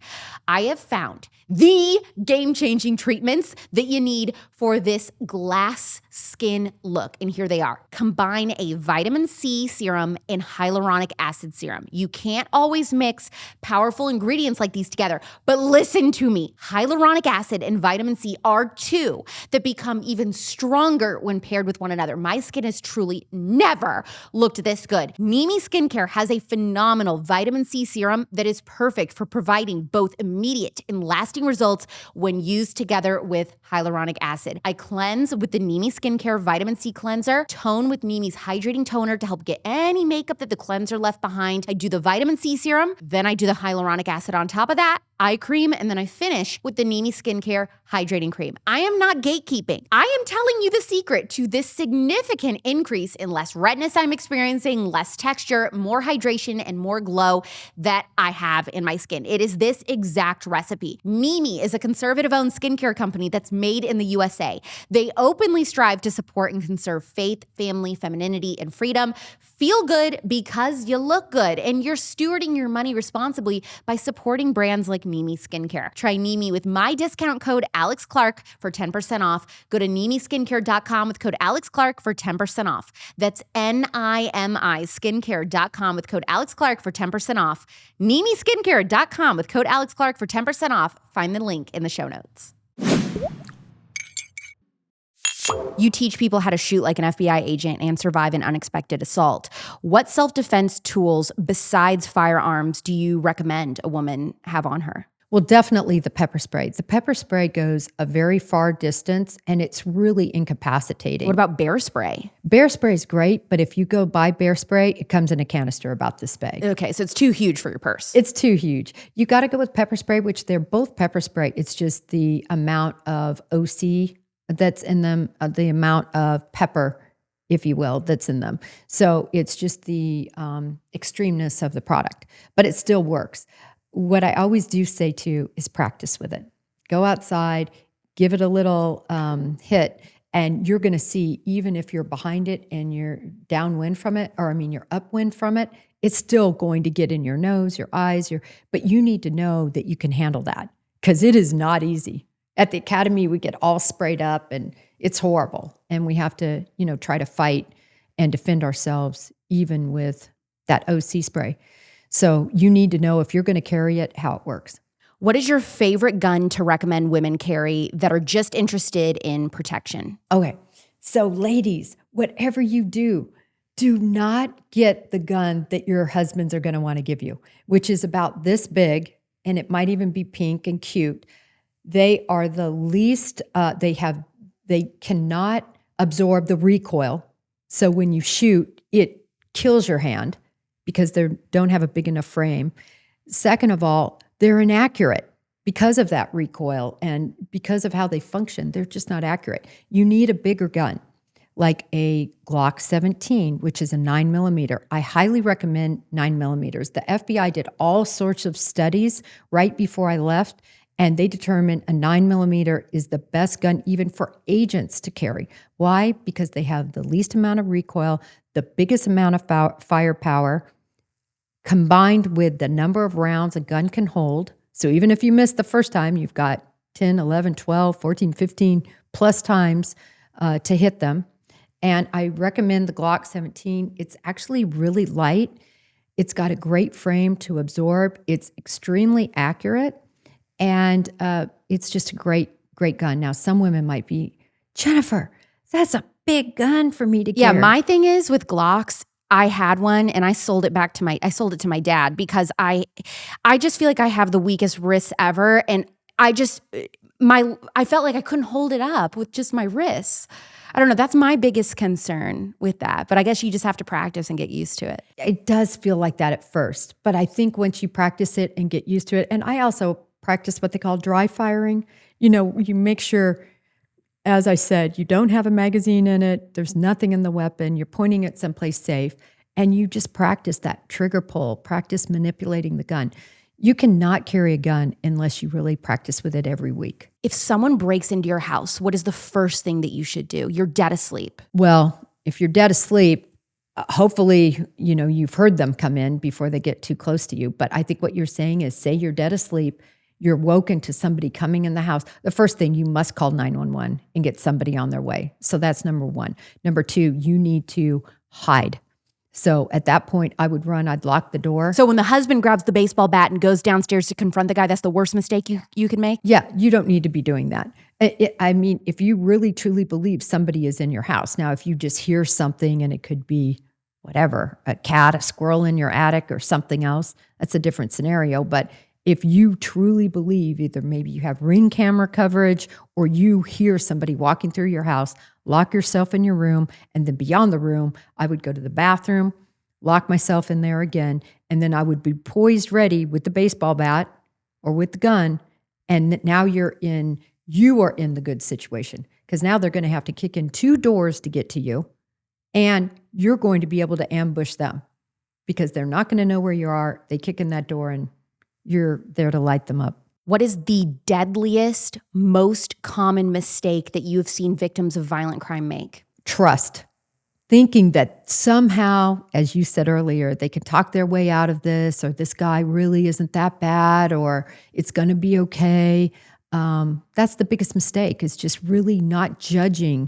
I have found the game-changing treatments that you need for this glass skin look. And here they are. Combine a vitamin C serum and hyaluronic acid serum. You can't always mix powerful ingredients like these together, but listen to me. Hyaluronic acid and vitamin C are two that become even stronger when paired with one another. My skin has truly never looked this good. NIMI Skincare has a phenomenal vitamin C serum that is perfect for providing both immediate and lasting results when used together with hyaluronic acid. I cleanse with the NIMI Skincare Vitamin C Cleanser, tone with NIMI's hydrating toner to help get any makeup that the cleanser left behind. I do the vitamin C serum, then I do the hyaluronic acid on top of that, eye cream, and then I finish with the NIMI Skincare Hydrating Cream. I am not gatekeeping. I am telling you the secret to this significant increase in less redness I'm experiencing, less texture, more hydration, and more glow that I have in my skin. It is this exact recipe. NIMI is a conservative-owned skincare company that's made in the USA. They openly strive to support and conserve faith, family, femininity, and freedom. Feel good because you look good, and you're stewarding your money responsibly by supporting brands like NIMI Skincare. Try NIMI with my discount code AlexClark for 10% off. Go to NIMIskincare.com with code AlexClark for 10% off. That's NIMI skincare.com with code AlexClark for 10% off. NIMIskincare.com with code AlexClark for 10% off. Find the link in the show notes. You teach people how to shoot like an FBI agent and survive an unexpected assault. What self-defense tools besides firearms do you recommend a woman have on her? Well, definitely the pepper spray. The pepper spray goes a very far distance, and it's really incapacitating. What about bear spray? Bear spray is great, but if you go buy bear spray, it comes in a canister about this big. Okay, so it's too huge for your purse. It's too huge. You got to go with pepper spray, which they're both pepper spray. It's just the amount of OC that's in them, the amount of pepper, if you will, that's in them. So it's just the extremeness of the product, but it still works. What I always do say too is practice with it. Go outside, give it a little hit, and you're going to see, even if you're behind it and you're downwind from it, you're upwind from it, it's still going to get in your nose, your eyes, but you need to know that you can handle that, because it is not easy. At the academy, we get all sprayed up and it's horrible. And we have to, try to fight and defend ourselves even with that OC spray. So you need to know, if you're going to carry it, how it works. What is your favorite gun to recommend women carry that are just interested in protection? Okay. So ladies, whatever you do not get the gun that your husbands are going to want to give you, which is about this big, and it might even be pink and cute. They are the least, they cannot absorb the recoil. So when you shoot, it kills your hand because they don't have a big enough frame. Second of all, they're inaccurate because of that recoil and because of how they function. They're just not accurate. You need a bigger gun, like a Glock 17, which is a 9mm. I highly recommend 9mm. The FBI did all sorts of studies right before I left, and they determined a 9mm is the best gun even for agents to carry. Why? Because they have the least amount of recoil, the biggest amount of firepower, combined with the number of rounds a gun can hold. So even if you miss the first time, you've got 10, 11, 12, 14, 15 plus times to hit them. And I recommend the Glock 17. It's actually really light. It's got a great frame to absorb. It's extremely accurate. And it's just a great gun. Now, some women might be, Jennifer, that's a big gun for me to carry. Yeah, my thing is with Glocks, I had one and I sold it to my dad because I just feel like I have the weakest wrists ever. And I felt like I couldn't hold it up with just my wrists. I don't know. That's my biggest concern with that. But I guess you just have to practice and get used to it. It does feel like that at first. But I think once you practice it and get used to it, and I also practice what they call dry firing. You make sure, as I said, you don't have a magazine in it. There's nothing in the weapon. You're pointing it someplace safe. And you just practice that trigger pull, practice manipulating the gun. You cannot carry a gun unless you really practice with it every week. If someone breaks into your house, what is the first thing that you should do? You're dead asleep. Well, if you're dead asleep, hopefully, you've heard them come in before they get too close to you. But I think what you're saying is, say you're dead asleep, you're woken to somebody coming in the house. The first thing, you must call 911 and get somebody on their way. So that's number one. Number two, you need to hide. So at that point, I would run, I'd lock the door. So when the husband grabs the baseball bat and goes downstairs to confront the guy, that's the worst mistake you can make? Yeah, you don't need to be doing that. I mean, if you really truly believe somebody is in your house. Now, if you just hear something and it could be whatever, a cat, a squirrel in your attic or something else, that's a different scenario. But if you truly believe, either maybe you have Ring camera coverage or you hear somebody walking through your house, lock yourself in your room. And then beyond the room, I would go to the bathroom, lock myself in there again. And then I would be poised ready with the baseball bat or with the gun. And now you are in the good situation, because now they're going to have to kick in 2 doors to get to you. And you're going to be able to ambush them because they're not going to know where you are. They kick in that door and you're there to light them up. What is the deadliest, most common mistake that you have seen victims of violent crime make? Trust. Thinking that somehow, as you said earlier, they can talk their way out of this, or this guy really isn't that bad, or it's going to be okay. That's the biggest mistake, is just really not judging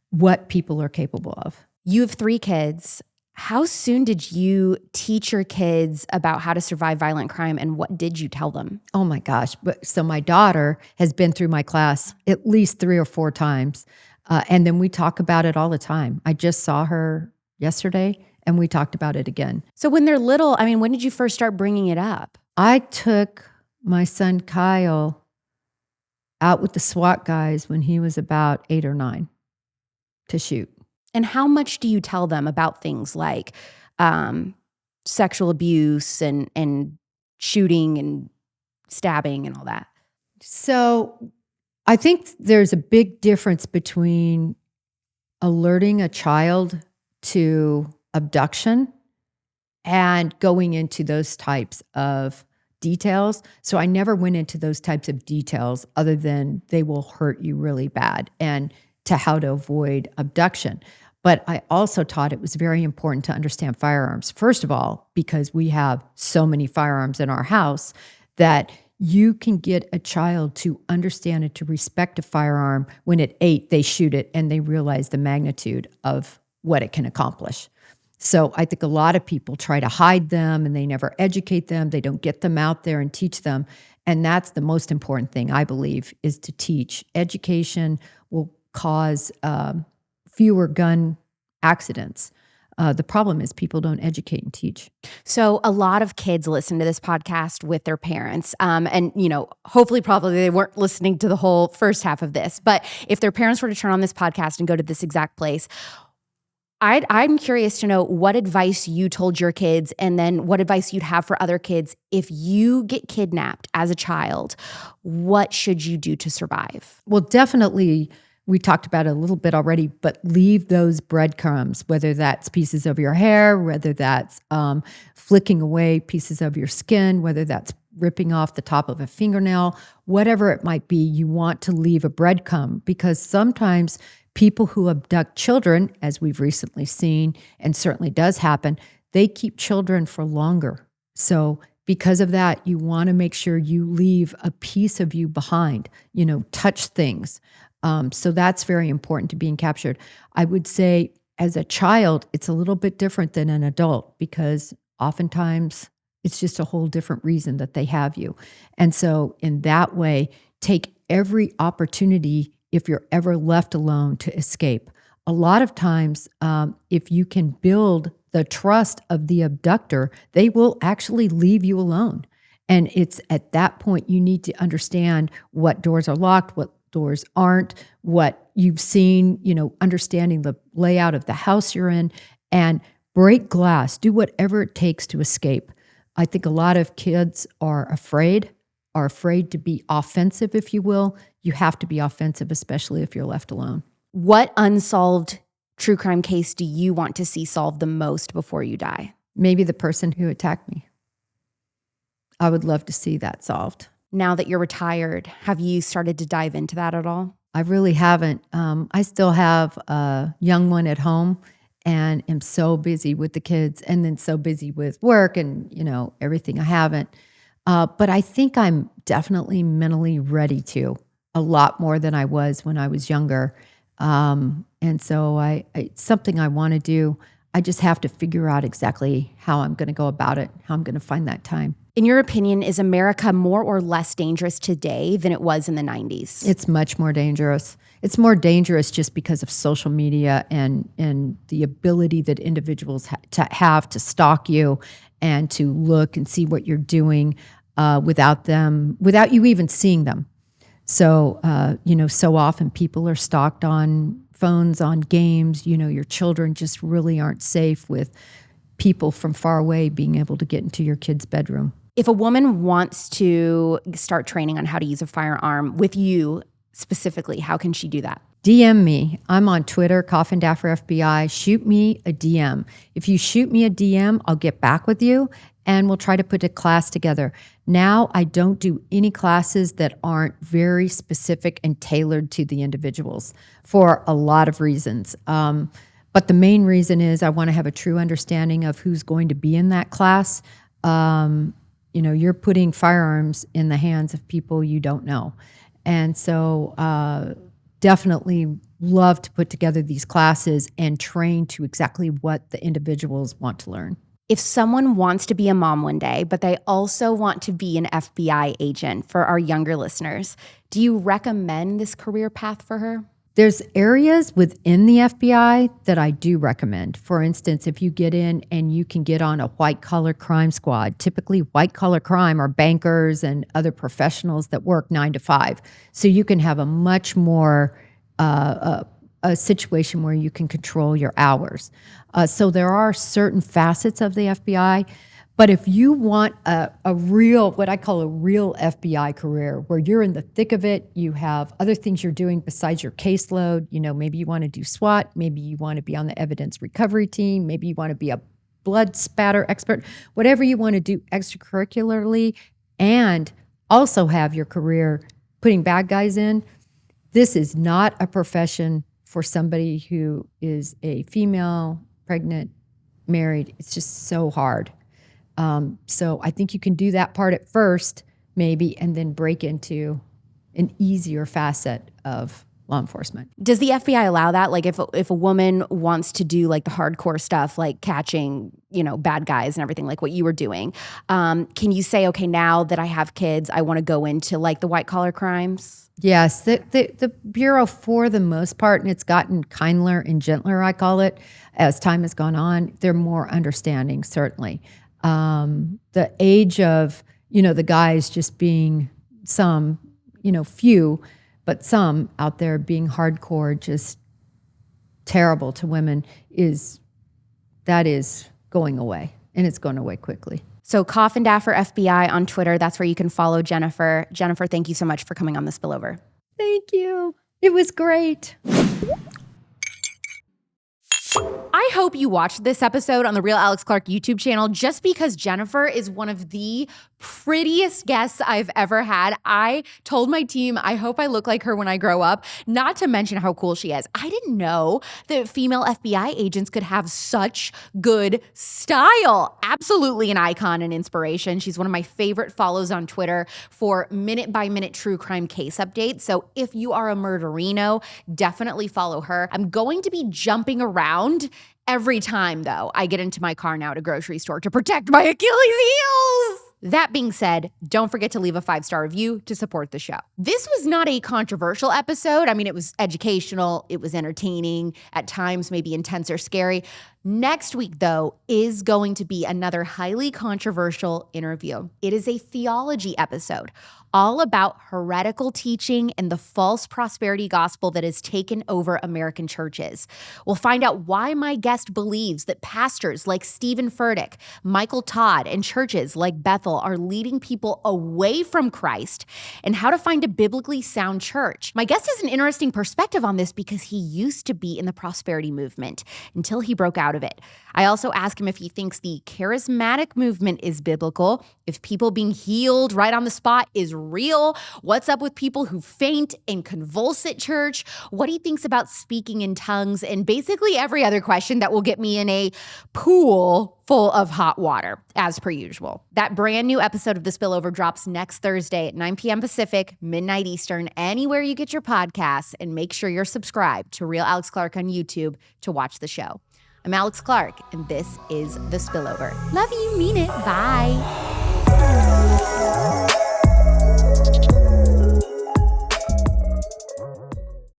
what people are capable of. You have 3 kids. How soon did you teach your kids about how to survive violent crime, and what did you tell them? Oh my gosh. So my daughter has been through my class at least 3 or 4 times. And then we talk about it all the time. I just saw her yesterday and we talked about it again. So when they're little, I mean, when did you first start bringing it up? I took my son Kyle out with the SWAT guys when he was about 8 or 9 to shoot. And how much do you tell them about things like sexual abuse and shooting and stabbing and all that? So I think there's a big difference between alerting a child to abduction and going into those types of details. So I never went into those types of details other than they will hurt you really bad and to how to avoid abduction. But I also taught it was very important to understand firearms. First of all, because we have so many firearms in our house, that you can get a child to understand and to respect a firearm when at 8 they shoot it and they realize the magnitude of what it can accomplish. So I think a lot of people try to hide them and they never educate them. They don't get them out there and teach them. And that's the most important thing, I believe, is to teach. Education will cause fewer gun accidents. The problem is people don't educate and teach. So a lot of kids listen to this podcast with their parents. And, hopefully, probably they weren't listening to the whole first half of this. But if their parents were to turn on this podcast and go to this exact place, I'm curious to know what advice you told your kids, and then what advice you'd have for other kids. If you get kidnapped as a child, what should you do to survive? Well, definitely, we talked about it a little bit already, but leave those breadcrumbs, whether that's pieces of your hair, whether that's flicking away pieces of your skin, whether that's ripping off the top of a fingernail, whatever it might be, you want to leave a breadcrumb, because sometimes people who abduct children, as we've recently seen, and certainly does happen, they keep children for longer. So because of that, you want to make sure you leave a piece of you behind, touch things. So that's very important to being captured. I would say as a child, it's a little bit different than an adult, because oftentimes it's just a whole different reason that they have you. And so in that way, take every opportunity, if you're ever left alone, to escape. A lot of times, if you can build the trust of the abductor, they will actually leave you alone. And it's at that point you need to understand what doors are locked, what doors aren't, what you've seen, understanding the layout of the house you're in, and break glass, do whatever it takes to escape. I think a lot of kids are afraid to be offensive, if you will. You have to be offensive, especially if you're left alone. What unsolved true crime case do you want to see solved the most before you die? Maybe the person who attacked me. I would love to see that solved. Now that you're retired, have you started to dive into that at all? I really haven't. I still have a young one at home, and am so busy with the kids and then so busy with work and, everything. I haven't. But I think I'm definitely mentally ready to, a lot more than I was when I was younger. And so it's something I want to do. I just have to figure out exactly how I'm going to go about it, how I'm going to find that time. In your opinion, is America more or less dangerous today than it was in the 90s? It's much more dangerous. It's more dangerous just because of social media and the ability that individuals have to stalk you and to look and see what you're doing without you even seeing them. So, so often people are stalked on phones, on games. Your children just really aren't safe with people from far away being able to get into your kid's bedroom. If a woman wants to start training on how to use a firearm with you specifically, how can she do that? DM me. I'm on Twitter, Coffindaffer FBI. Shoot me a DM. If you shoot me a DM, I'll get back with you and we'll try to put a class together. Now, I don't do any classes that aren't very specific and tailored to the individuals for a lot of reasons. But the main reason is I want to have a true understanding of who's going to be in that class. You're putting firearms in the hands of people you don't know. And so definitely love to put together these classes and train to exactly what the individuals want to learn. If someone wants to be a mom one day, but they also want to be an FBI agent for our younger listeners, do you recommend this career path for her? There's areas within the FBI that I do recommend. For instance, if you get in and you can get on a white-collar crime squad, typically white-collar crime are bankers and other professionals that work 9 to 5. So you can have a much more a situation where you can control your hours. So there are certain facets of the FBI. But if you want a real, what I call a real FBI career, where you're in the thick of it, you have other things you're doing besides your caseload. Maybe you want to do SWAT, maybe you want to be on the evidence recovery team, maybe you want to be a blood spatter expert, whatever you want to do extracurricularly, and also have your career putting bad guys in. This is not a profession for somebody who is a female, pregnant, married. It's just so hard. So I think you can do that part at first, maybe, and then break into an easier facet of law enforcement. Does the FBI allow that? Like if a woman wants to do like the hardcore stuff, like catching, bad guys and everything, like what you were doing, can you say, okay, now that I have kids, I want to go into like the white collar crimes? Yes, the Bureau, for the most part, and it's gotten kinder and gentler, I call it, as time has gone on, they're more understanding, certainly. The age of, the guys just being some, few, but some out there being hardcore, just terrible to women, that is going away, and it's going away quickly. So Coffindaffer FBI on Twitter, that's where you can follow Jennifer. Jennifer, thank you so much for coming on the Spillover. Thank you. It was great. I hope you watched this episode on the Real Alex Clark YouTube channel just because Jennifer is one of the prettiest guests I've ever had. I told my team, I hope I look like her when I grow up, not to mention how cool she is. I didn't know that female FBI agents could have such good style. Absolutely an icon and inspiration. She's one of my favorite follows on Twitter for minute-by-minute true crime case updates. So if you are a murderino, definitely follow her. I'm going to be jumping around every time, though, I get into my car now at a grocery store to protect my Achilles heels. That being said, don't forget to leave a 5-star review to support the show. This was not a controversial episode. I mean, it was educational, it was entertaining, at times maybe intense or scary. Next week, though, is going to be another highly controversial interview. It is a theology episode, all about heretical teaching and the false prosperity gospel that has taken over American churches. We'll find out why my guest believes that pastors like Stephen Furtick, Michael Todd, and churches like Bethel are leading people away from Christ, and how to find a biblically sound church. My guest has an interesting perspective on this because he used to be in the prosperity movement until he broke out out of it. I also ask him if he thinks the charismatic movement is biblical, if people being healed right on the spot is real, what's up with people who faint and convulse at church, what he thinks about speaking in tongues, and basically every other question that will get me in a pool full of hot water, as per usual. That brand new episode of The Spillover drops next Thursday at 9 p.m. Pacific, midnight Eastern, anywhere you get your podcasts, and make sure you're subscribed to Real Alex Clark on YouTube to watch the show. I'm Alex Clark, and this is The Spillover. Love you, mean it. Bye.